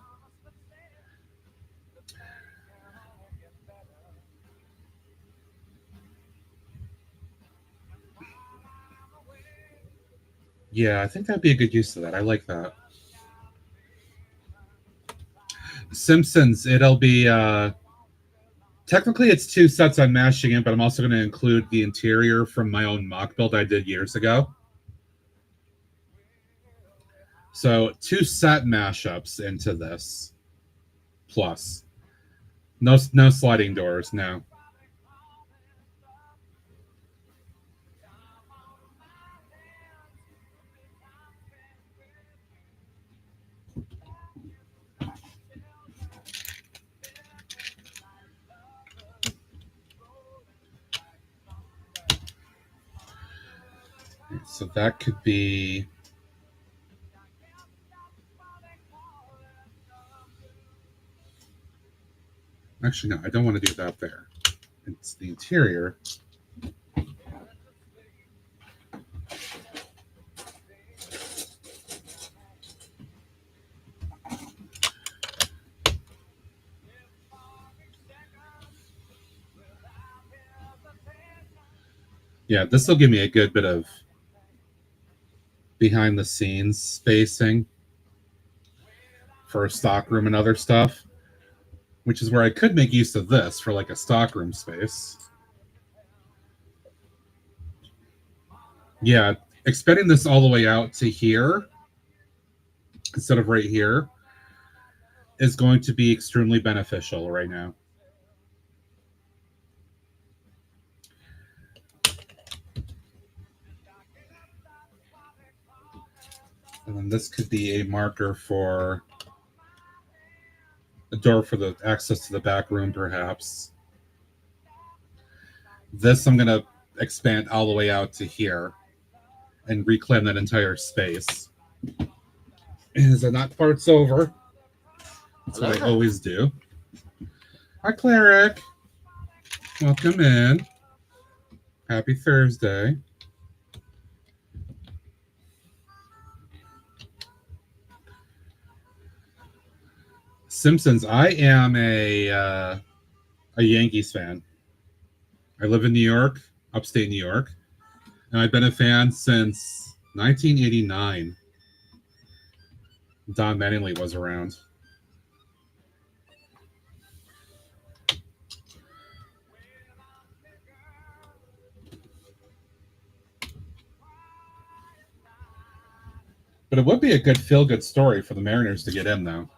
Yeah, I think that'd be a good use of that. I like that. Simpsons, it'll be... technically, it's 2 sets I'm mashing in, but I'm also going to include the interior from my own mock build I did years ago. So 2 set mashups into this. Plus. No sliding doors, no. So that could be... Actually, no, I don't want to do that there. It's the interior. Yeah, this will give me a good bit of behind the scenes spacing for a stockroom and other stuff, which is where I could make use of this for like a stockroom space. Yeah, expanding this all the way out to here instead of right here is going to be extremely beneficial right now. And then this could be a marker for a door for the access to the back room, perhaps. This I'm going to expand all the way out to here and reclaim that entire space. As the knock part's over, that's what I always do. Hi, Cleric. Welcome in. Happy Thursday. Simpsons. I am a Yankees fan. I live in New York, upstate New York, and I've been a fan since 1989. Don Mattingly was around. But it would be a good feel-good story for the Mariners to get in, though.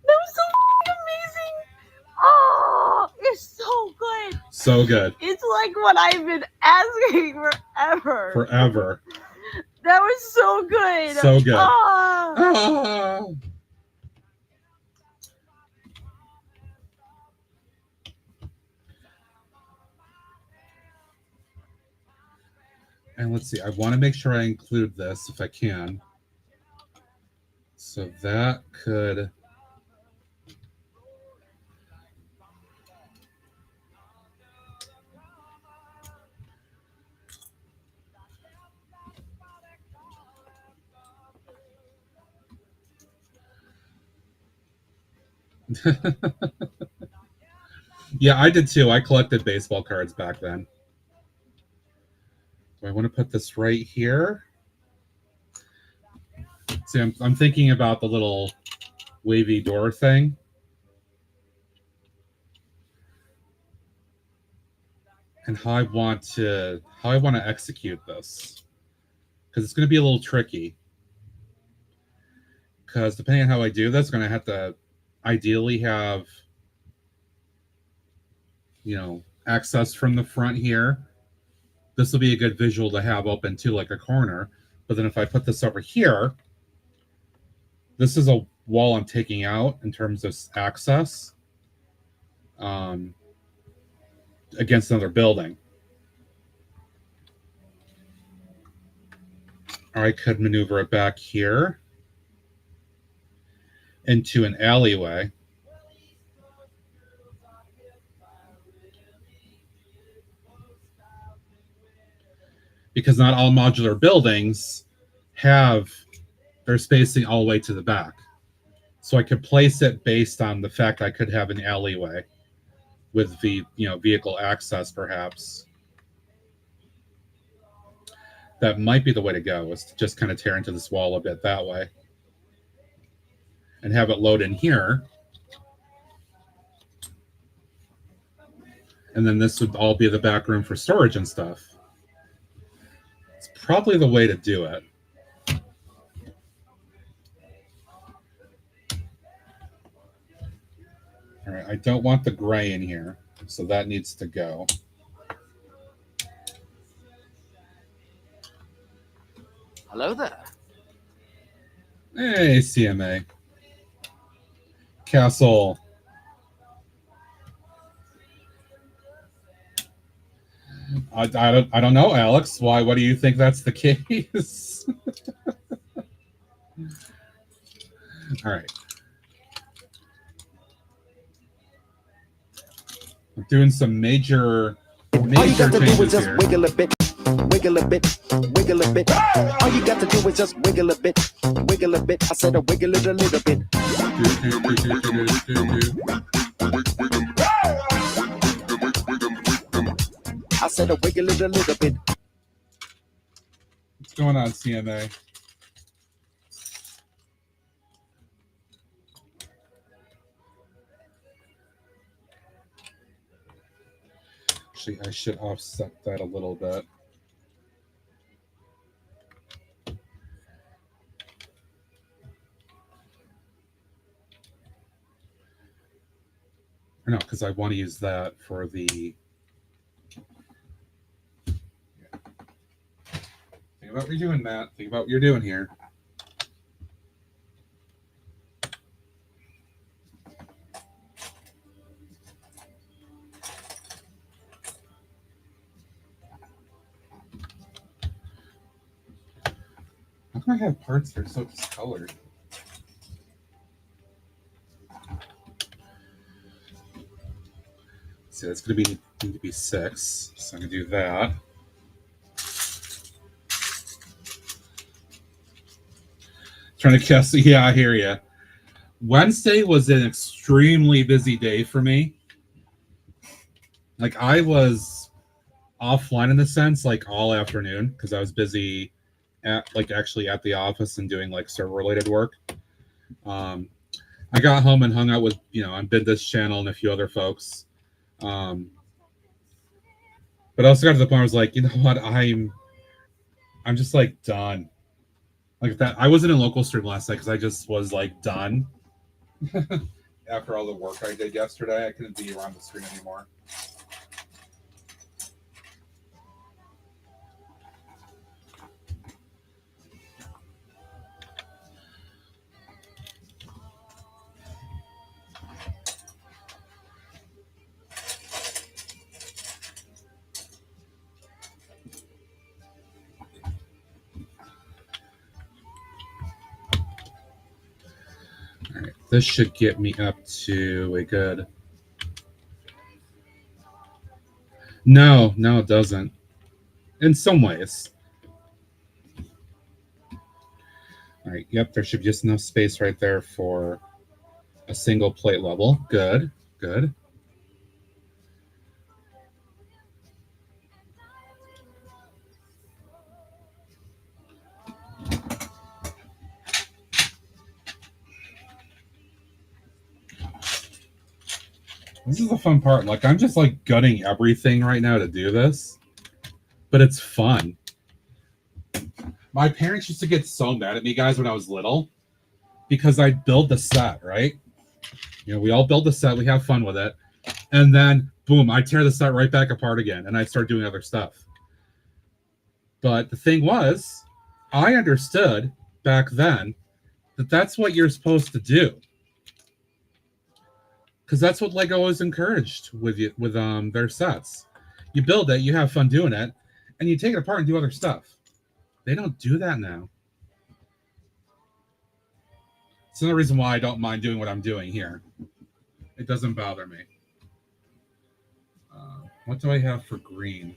That was so amazing. Oh, it's so good. So good. It's like what I've been asking forever. Forever. That was so good. So good. Ah. Ah. And let's see, I want to make sure I include this if I can. So that could... Yeah, I did too. I collected baseball cards back then. Do I want to put this right here? See, I'm thinking about the little wavy door thing. And how I want to execute this. Because it's going to be a little tricky. Because depending on how I do this, I'm going to have to ideally have, access from the front here. This will be a good visual to have open to like a corner. But then if I put this over here, this is a wall I'm taking out in terms of access against another building. Or I could maneuver it back here into an alleyway. Because not all modular buildings have their spacing all the way to the back. So I could place it based on the fact I could have an alleyway with the vehicle access perhaps. That might be the way to go, is to just kind of tear into this wall a bit that way. And have it load in here. And then this would all be the back room for storage and stuff. It's probably the way to do it. All right, I don't want the gray in here, so that needs to go. Hello there. Hey, CMA. Castle. I don't know, Alex. Why? What do you think that's the case? All right. I'm doing some major All you got to do is changes just here. wiggle a bit, wiggle a bit, wiggle a bit. All you got to do is just wiggle a bit, wiggle a bit. I said a wiggle it a little bit. I said a wiggle it a little bit. What's going on, CMA? Actually, I should offset that a little bit. Or no, because I want to use that for the... Think about what you're doing, Matt. Think about what you're doing here. How come I have parts that are so discolored? See, that's going to need to be 6, so I'm going to do that. Trying to guess. Yeah, I hear you. Wednesday was an extremely busy day for me. Like, I was offline in the sense, like, all afternoon because I was busy at, like, actually at the office and doing, like, server related work. I got home and hung out with, on Binda's channel and a few other folks. But I also got to the point where I was like, you know what, I'm just like done. Like that, I wasn't in local stream last night because I just was like done. After all the work I did yesterday, I couldn't be around the screen anymore. All right, this should get me up to a good. No, it doesn't. In some ways. All right, yep, there should be just enough space right there for a single plate level. Good. This is the fun part. Like, I'm just like gutting everything right now to do this, but it's fun. My parents used to get so mad at me, guys, when I was little, because I'd build the set, right? We all build the set, we have fun with it, and then boom, I tear the set right back apart again, and I start doing other stuff. But the thing was, I understood back then that that's what you're supposed to do, because that's what Lego always encouraged with their sets. You build it, you have fun doing it, and you take it apart and do other stuff. They don't do that now. It's another reason why I don't mind doing what I'm doing here. It doesn't bother me. What do I have for green?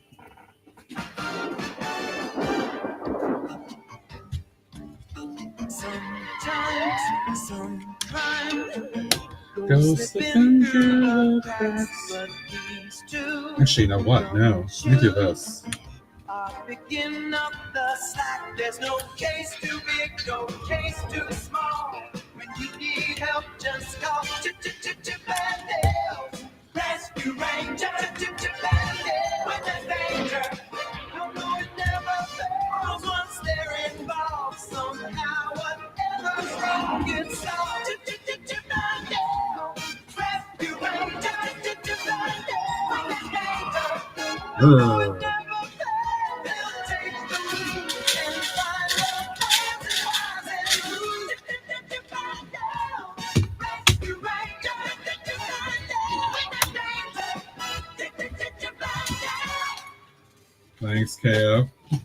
Go slipping through the cracks. Actually, you know what? No. Let me do this. Picking up the slack. There's no case too big, no case too small. When you need help, just call Bandit. Rescue Ranger, Bandit. When there's danger, you'll know it never fails. Once they're involved, somehow whatever's wrong gets solved. Bandit. Rescue Ranger, Bandit. When there's danger, Thanks, KO. I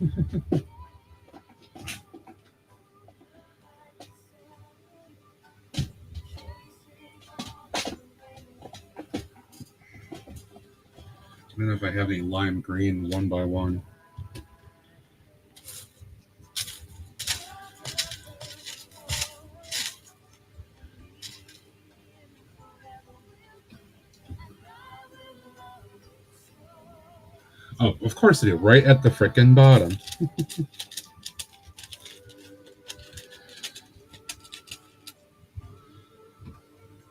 don't know if I have any lime green one by one. Oh, of course I do. Right at the frickin' bottom.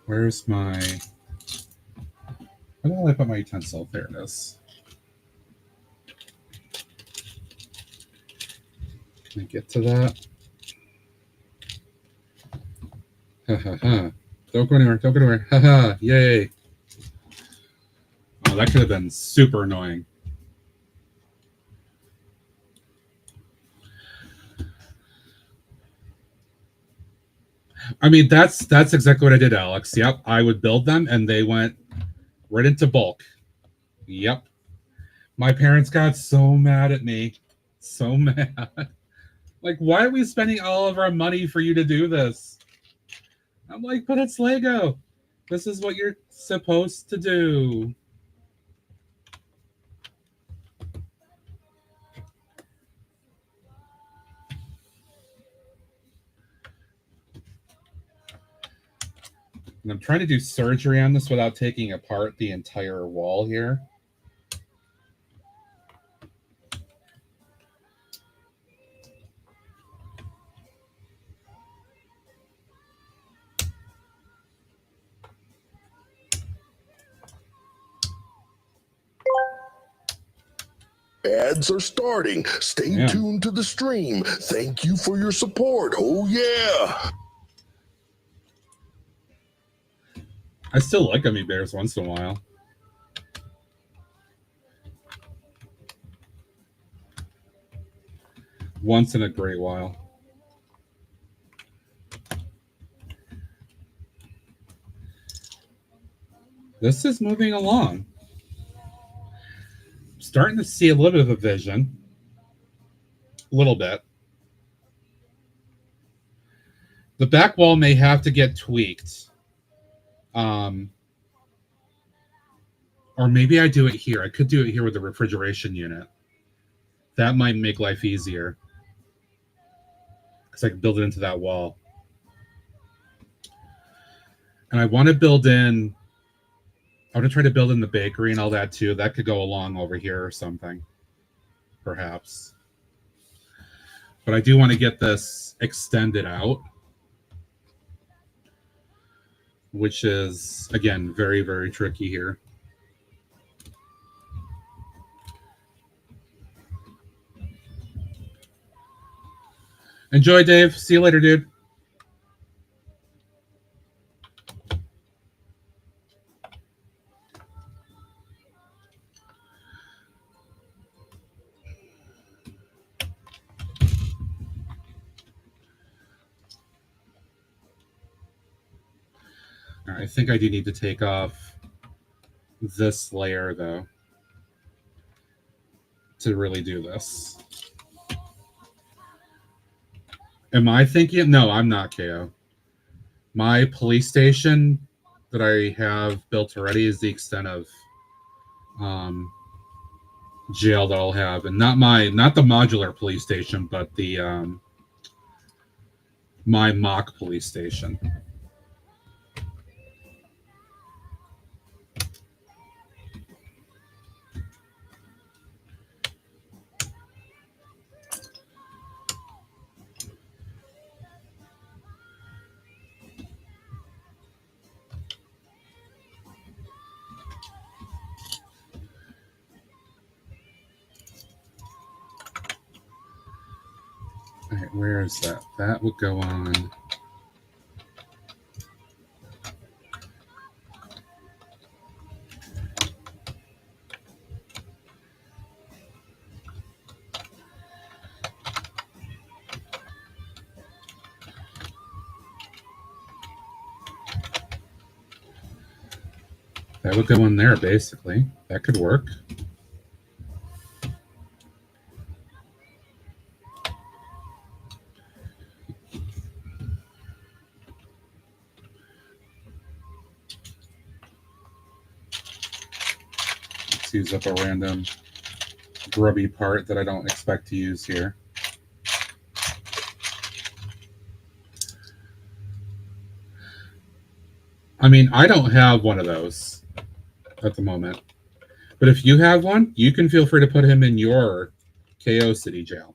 Where's my... Where did I put my utensil? There it is. Can I get to that? Ha ha ha. Don't go anywhere. Don't go anywhere. Ha ha. Yay. Oh, that could have been super annoying. I mean, that's exactly what I did, Alex. Yep, I would build them, and they went right into bulk. Yep. My parents got so mad at me. So mad. Like, why are we spending all of our money for you to do this? I'm like, but it's Lego. This is what you're supposed to do. And I'm trying to do surgery on this without taking apart the entire wall here. Ads are starting. Stay tuned to the stream. Thank you for your support. Oh, yeah. I still like gummy bears once in a while. Once in a great while. This is moving along. Starting to see a little bit of a vision. A little bit. The back wall may have to get tweaked. Or maybe I do it here. I could do it here with the refrigeration unit. That might make life easier. Because I can build it into that wall. And I want to build in... I want to try to build in the bakery and all that too. That could go along over here or something. Perhaps. But I do want to get this extended out. Which is, again, very, very tricky here. Enjoy, Dave. See you later, dude. All right, I think I do need to take off this layer, though, to really do this. Am I thinking? No, I'm not, KO. My police station that I have built already is the extent of jail that I'll have, and not the modular police station, but the my MOC police station. All right, where is that? That would go on. That would go in there, basically. That could work. Let's use up a random grubby part that I don't expect to use here. I mean, I don't have one of those at the moment. But if you have one, you can feel free to put him in your KO City jail.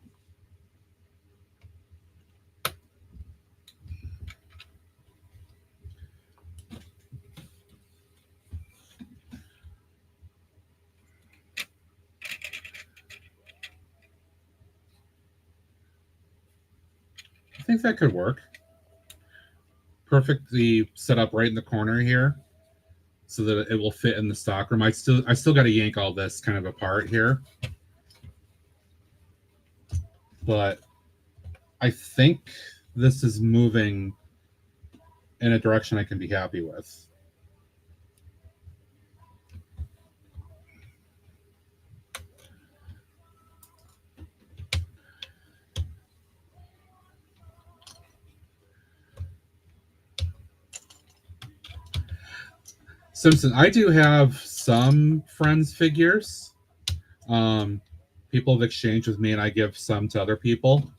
I think that could work. Perfectly set up right in the corner here, so that it will fit in the stockroom. I still got to yank all this kind of apart here, but I think this is moving in a direction I can be happy with. Simpson, I do have some friends figures. People have exchanged with me, and I give some to other people.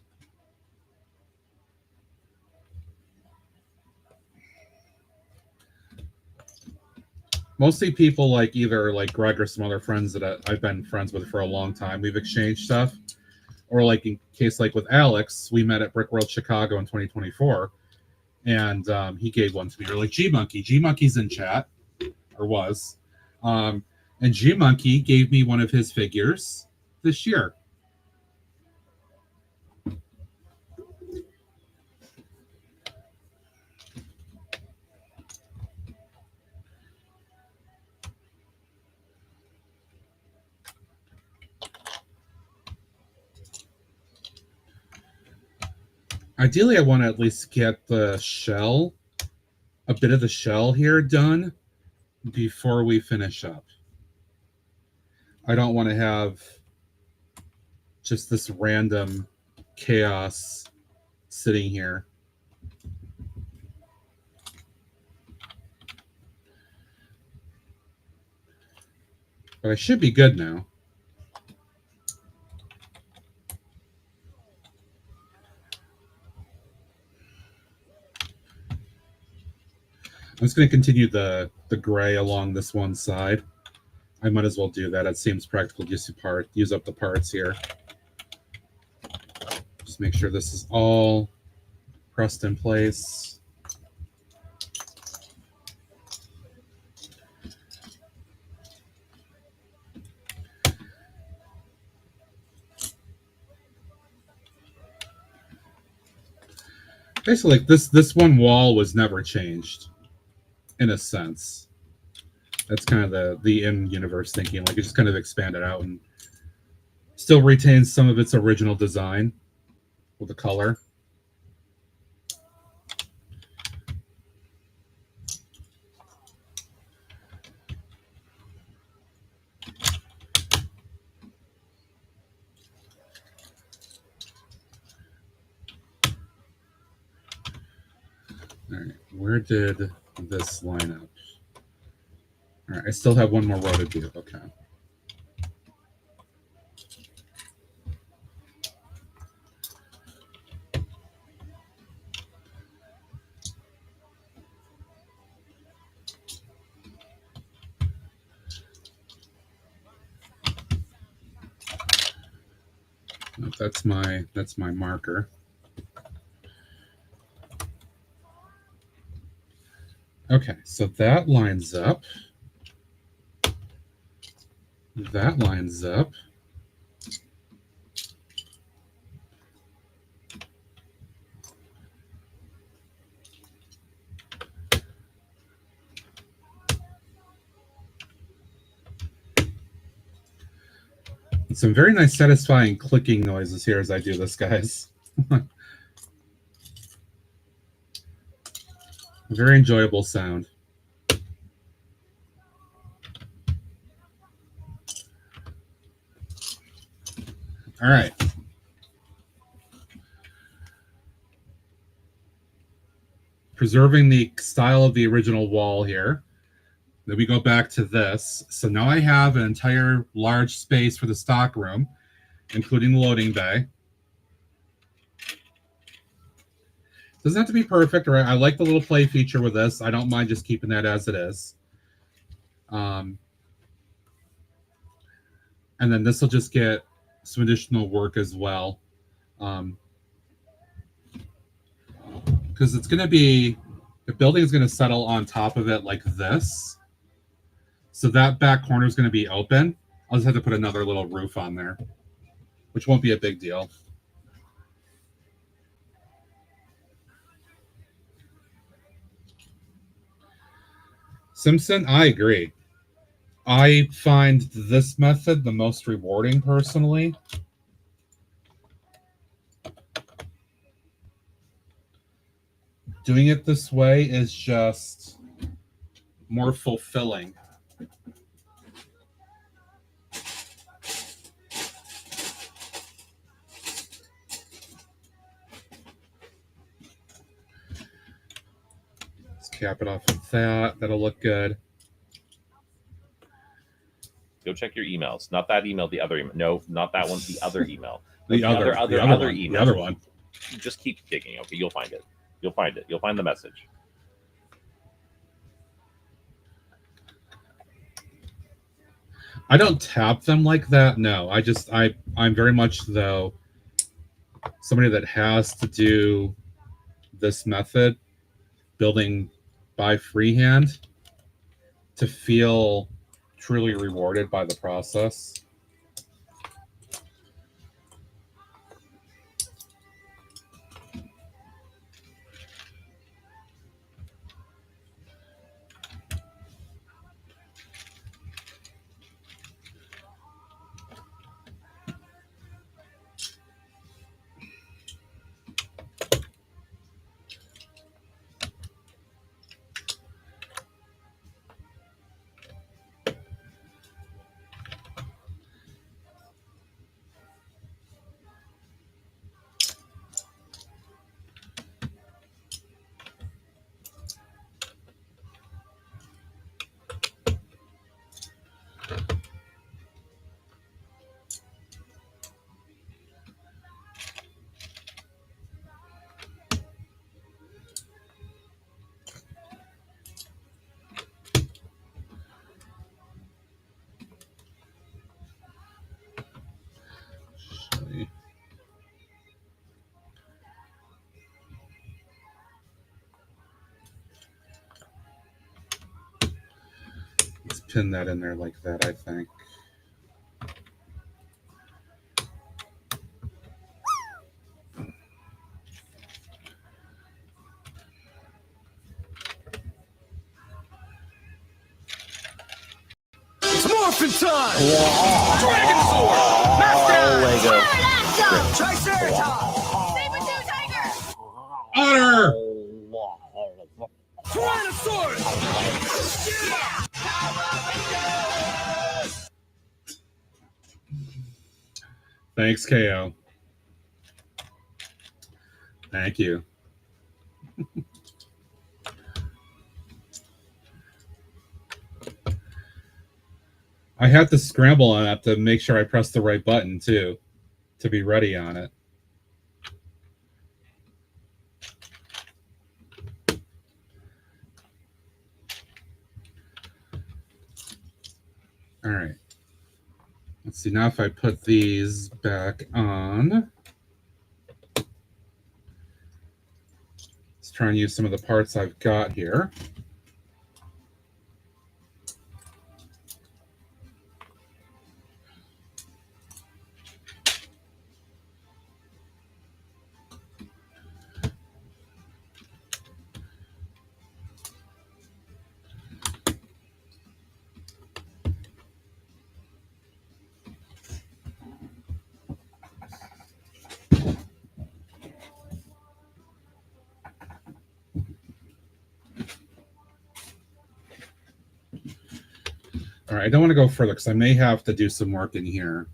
mostly people like either like Greg or some other friends that I've been friends with for a long time. We've exchanged stuff, or like in case like with Alex, we met at Brick World Chicago in 2024, and he gave one to me. Or like G Monkey's in chat, or was, and G Monkey gave me one of his figures this year. Ideally, I want to at least get the shell, a bit of the shell here done before we finish up. I don't want to have just this random chaos sitting here. But I should be good now. I'm just going to continue the gray along this one side. I might as well do that. It seems practical. Use up the parts here. Just make sure this is all pressed in place. Basically, like this one wall was never changed, in a sense. That's kind of the in-universe thinking. Like it just kind of expanded out and still retains some of its original design with the color. All right, where did this line up? All right, I still have one more row to do. Okay. Nope, that's my marker. Okay, so that lines up. That lines up. Some very nice satisfying clicking noises here as I do this, guys. Very enjoyable sound. All right. Preserving the style of the original wall here. Then we go back to this. So now I have an entire large space for the stock room, including the loading bay. Doesn't have to be perfect, right? I like the little play feature with this. I don't mind just keeping that as it is. And then this will just get some additional work as well. Because it's going to be, the building is going to settle on top of it like this. So that back corner is going to be open. I'll just have to put another little roof on there, which won't be a big deal. Simpson, I agree. I find this method the most rewarding personally. Doing it this way is just more fulfilling. Let's cap it off with that. That'll look good. Go check your emails. Not that email, the other email. No, not that one, the other email. The other email. The other one. Just keep digging. Okay, you'll find it. You'll find it. You'll find the message. I don't tap them like that. No, I'm very much though somebody that has to do this method, building by freehand, to feel truly rewarded by the process. Let's pin that in there like that, I think. It's morphin' time! Dragon Sword! Master! Lego. Triceratops! Saber-tooth tiger! Otter! Tyrannosaurus! Thanks, KO. Thank you. I have to scramble on that to make sure I press the right button too, to be ready on it. All right. Let's see now if I put these back on. Let's try and use some of the parts I've got here. All right, I don't want to go further because I may have to do some work in here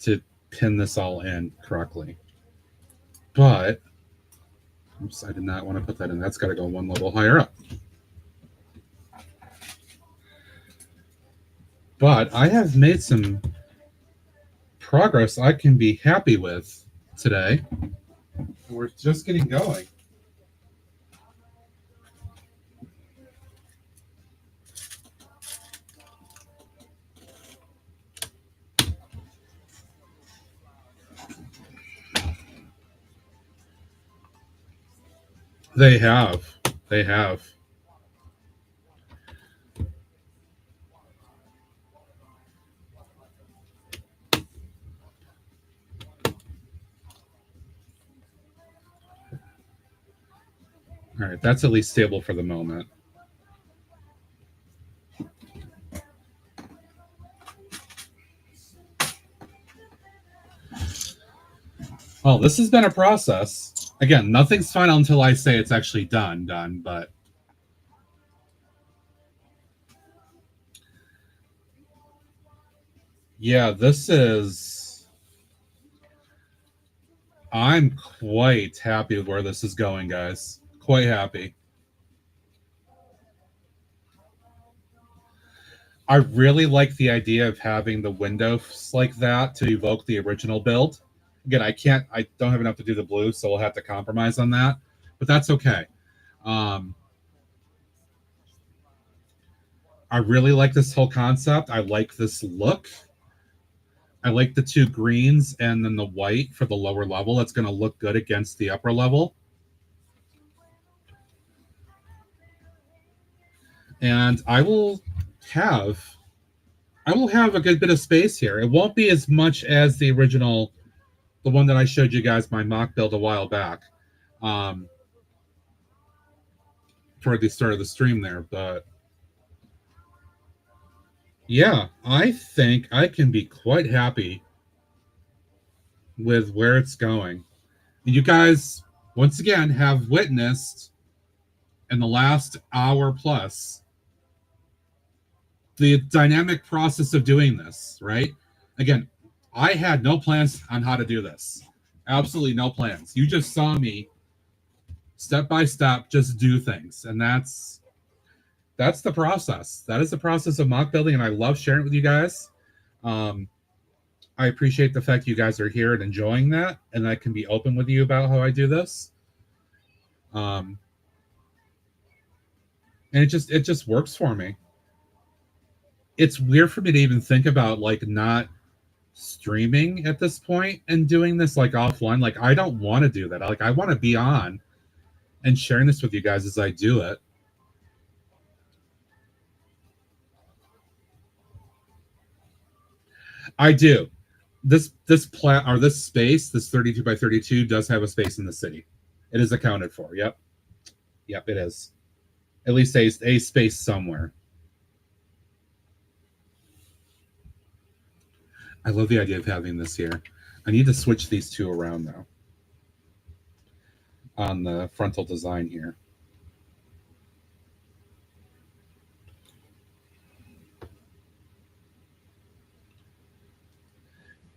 to pin this all in correctly. But, oops, I did not want to put that in. That's got to go one level higher up. But I have made some progress I can be happy with today. We're just getting going. They have. They have. All right, that's at least stable for the moment. Well, this has been a process. Again, nothing's final until I say it's actually done, but yeah, this is, I'm quite happy with where this is going, guys. Quite happy. I really like the idea of having the windows like that to evoke the original build. Again, I don't have enough to do the blue, so we'll have to compromise on that, but that's okay. I really like this whole concept. I like this look. I like the two greens and then the white for the lower level. That's going to look good against the upper level. And I will have a good bit of space here. It won't be as much as the original, the one that I showed you guys my mock build a while back, toward the start of the stream there. But yeah, I think I can be quite happy with where it's going. And you guys, once again, have witnessed in the last hour plus the dynamic process of doing this, right? Again, I had no plans on how to do this. Absolutely no plans. You just saw me step by step just do things. And that's the process. That is the process of mock building, and I love sharing it with you guys. I appreciate the fact you guys are here and enjoying that, and I can be open with you about how I do this. And it just works for me. It's weird for me to even think about like not streaming at this point and doing this like offline. Like I don't want to do that. I want to be on and sharing this with you guys as I do it. I do. This space, this 32 by 32 does have a space in the city. It is accounted for. Yep, it is. At least a space somewhere. I love the idea of having this here. I need to switch these two around though on the frontal design here.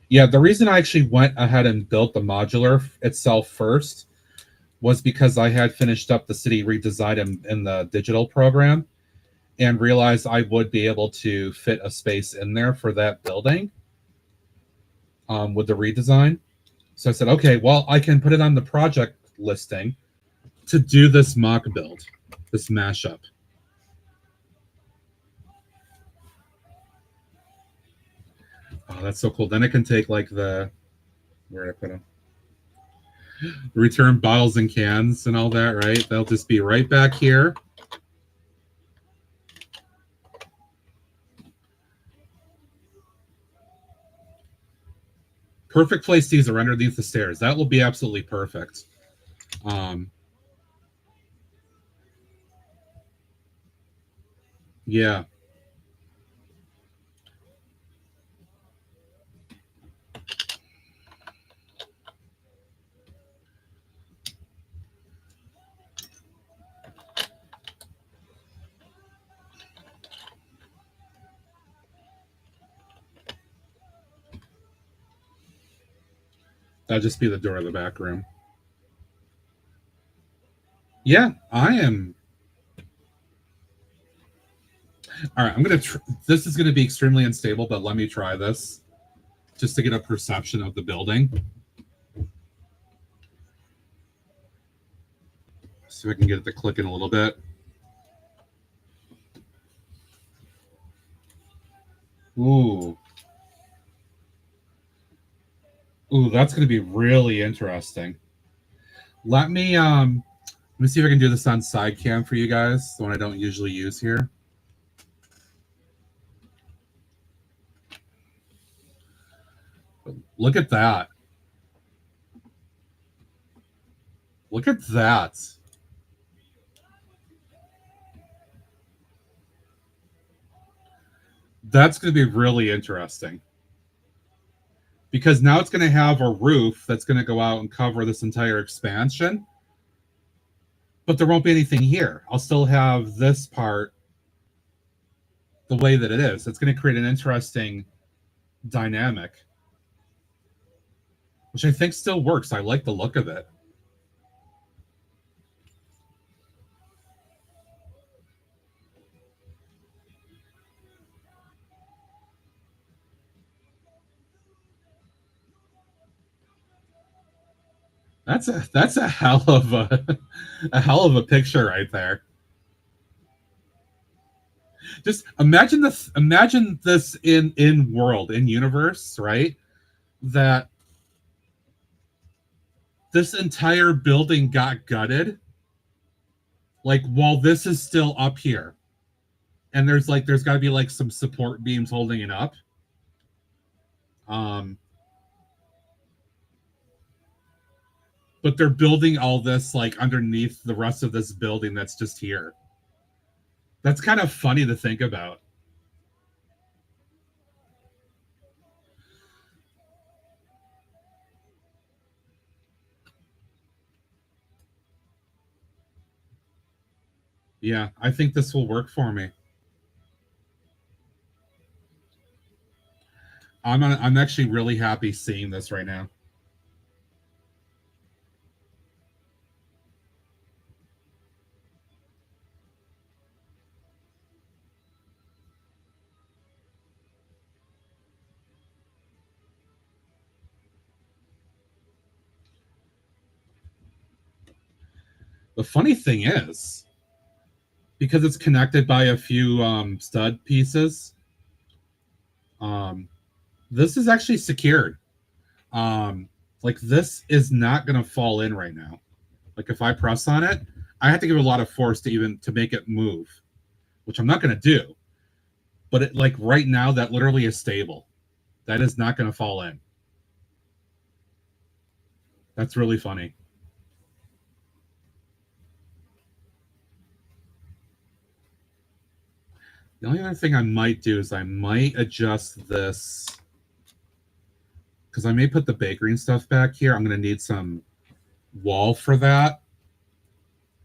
Yeah, the reason I actually went ahead and built the modular itself first was because I had finished up the city redesign in the digital program and realized I would be able to fit a space in there for that building with the redesign. So I said, okay, well, I can put it on the project listing to do this mock build, this mashup. Oh, that's so cool. Then I can take like where did I put them? Return bottles and cans and all that, right? They'll just be right back here. Perfect place these are underneath the stairs. That will be absolutely perfect. Yeah. That'll just be the door of the back room. Yeah, I am. All right, I'm going to... This is going to be extremely unstable, but let me try this just to get a perception of the building. See if I can get it to click in a little bit. Ooh. Ooh, that's going to be really interesting. Let me see if I can do this on side cam for you guys, the one I don't usually use here. Look at that. Look at that. That's going to be really interesting. Because now it's going to have a roof that's going to go out and cover this entire expansion. But there won't be anything here. I'll still have this part the way that it is. It's going to create an interesting dynamic, which I think still works. I like the look of it. That's a hell of a picture right there. Just imagine this. Imagine this in universe, right? That this entire building got gutted, like while this is still up here, and there's got to be like some support beams holding it up. But they're building all this like underneath the rest of this building that's just here. That's kind of funny to think about. Yeah, I think this will work for me. I'm actually really happy seeing this right now. The funny thing is, because it's connected by a few stud pieces, this is actually secured. Like this is not going to fall in right now. Like if I press on it, I have to give it a lot of force to make it move, which I'm not going to do. But it, like right now, that literally is stable. That is not going to fall in. That's really funny. The only other thing I might do is I might adjust this, because I may put the bakery and stuff back here. I'm going to need some wall for that.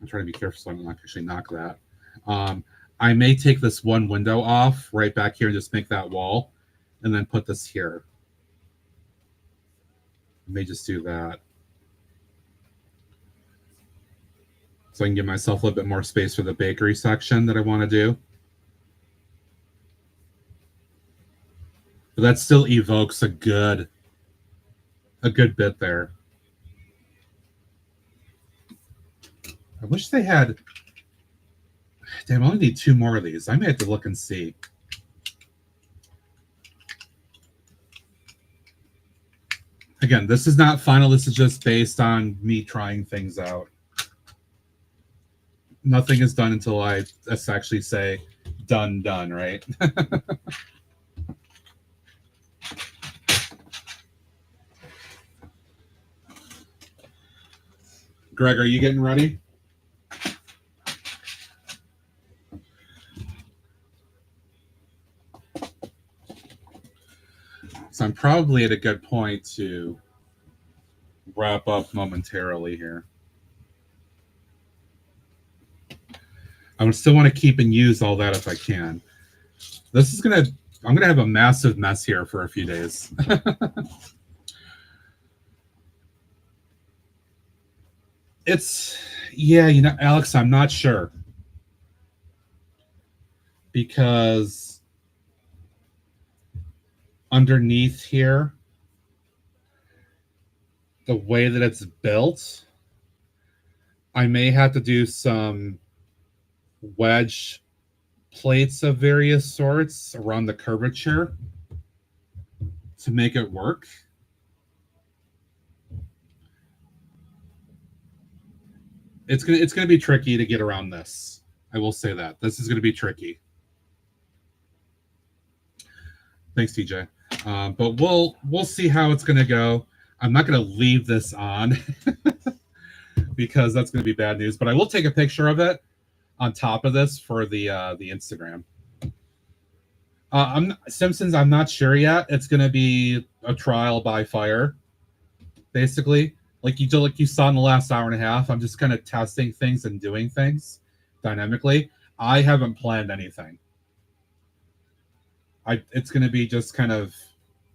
I'm trying to be careful so I don't actually knock that. I may take this one window off right back here and just make that wall, and then put this here. I may just do that, so I can give myself a little bit more space for the bakery section that I want to do. But that still evokes a good bit there. I wish they had... Damn, I only need 2 more of these. I may have to look and see. Again, this is not final. This is just based on me trying things out. Nothing is done until I actually say done, right? Greg, are you getting ready? So I'm probably at a good point to wrap up momentarily here. I would still want to keep and use all that if I can. I'm gonna have a massive mess here for a few days. Yeah, Alex, I'm not sure. Because underneath here, the way that it's built, I may have to do some wedge plates of various sorts around the curvature to make it work. It's gonna be tricky to get around this. I will say that. This is gonna be tricky. Thanks, TJ. But we'll see how it's gonna go. I'm not gonna leave this on because that's gonna be bad news. But I will take a picture of it on top of this for the Instagram. Simpsons, I'm not sure yet. It's gonna be a trial by fire, basically. Like you saw in the last hour and a half, I'm just kind of testing things and doing things dynamically. I haven't planned anything. It's going to be just kind of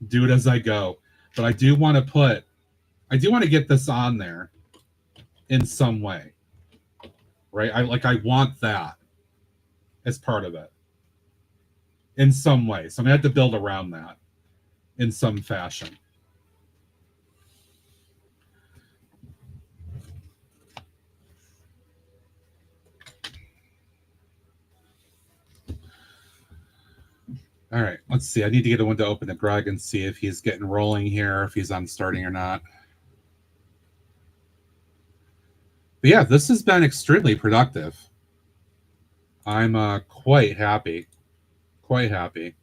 do it as I go. But I do want to get this on there in some way, right? I want that as part of it in some way. So I'm going to have to build around that in some fashion. All right, let's see. I need to get a window open to Greg and see if he's getting rolling here, if he's on starting or not. But yeah, this has been extremely productive. I'm quite happy. Quite happy.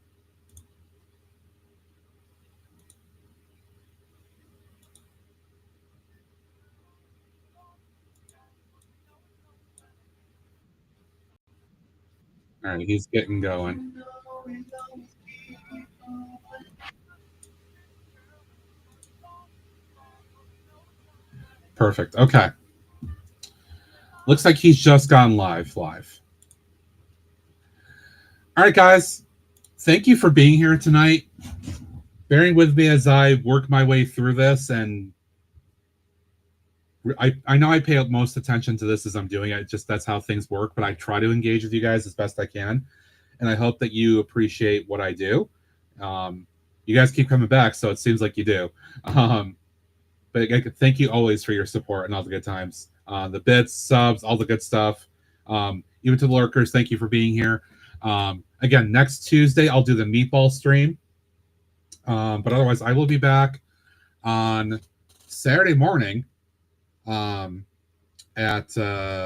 All right, he's getting going. Perfect. Okay. Looks like he's just gone live. All right, guys. Thank you for being here tonight. Bearing with me as I work my way through this, and I know I pay most attention to this as I'm doing it. Just that's how things work, but I try to engage with you guys as best I can, and I hope that you appreciate what I do. You guys keep coming back, so it seems like you do. But thank you always for your support and all the good times. The bits, subs, all the good stuff. Even to the lurkers, thank you for being here. Again, next Tuesday, I'll do the meatball stream. But otherwise, I will be back on Saturday morning at 9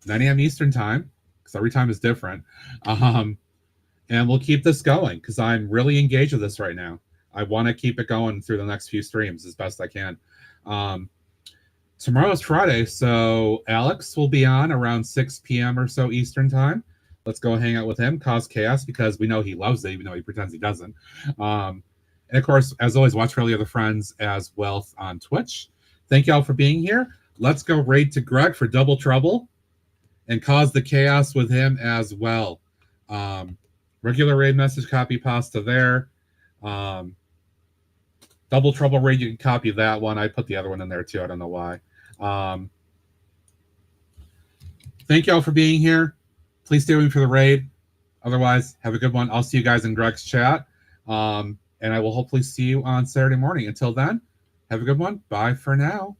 a.m. Eastern time, because every time is different. And we'll keep this going, because I'm really engaged with this right now. I want to keep it going through the next few streams as best I can. Tomorrow's Friday, so Alex will be on around 6 p.m. or so Eastern time. Let's go hang out with him, cause chaos, because we know he loves it, even though he pretends he doesn't. And of course, as always, watch for all the other friends as well on Twitch. Thank you all for being here. Let's go raid to Greg for Double Trouble and cause the chaos with him as well. Regular raid message, copy pasta there. Double Trouble raid, you can copy that one. I put the other one in there too. I don't know why. Thank you all for being here. Please stay with me for the raid. Otherwise, have a good one. I'll see you guys in Greg's chat. And I will hopefully see you on Saturday morning. Until then, have a good one. Bye for now.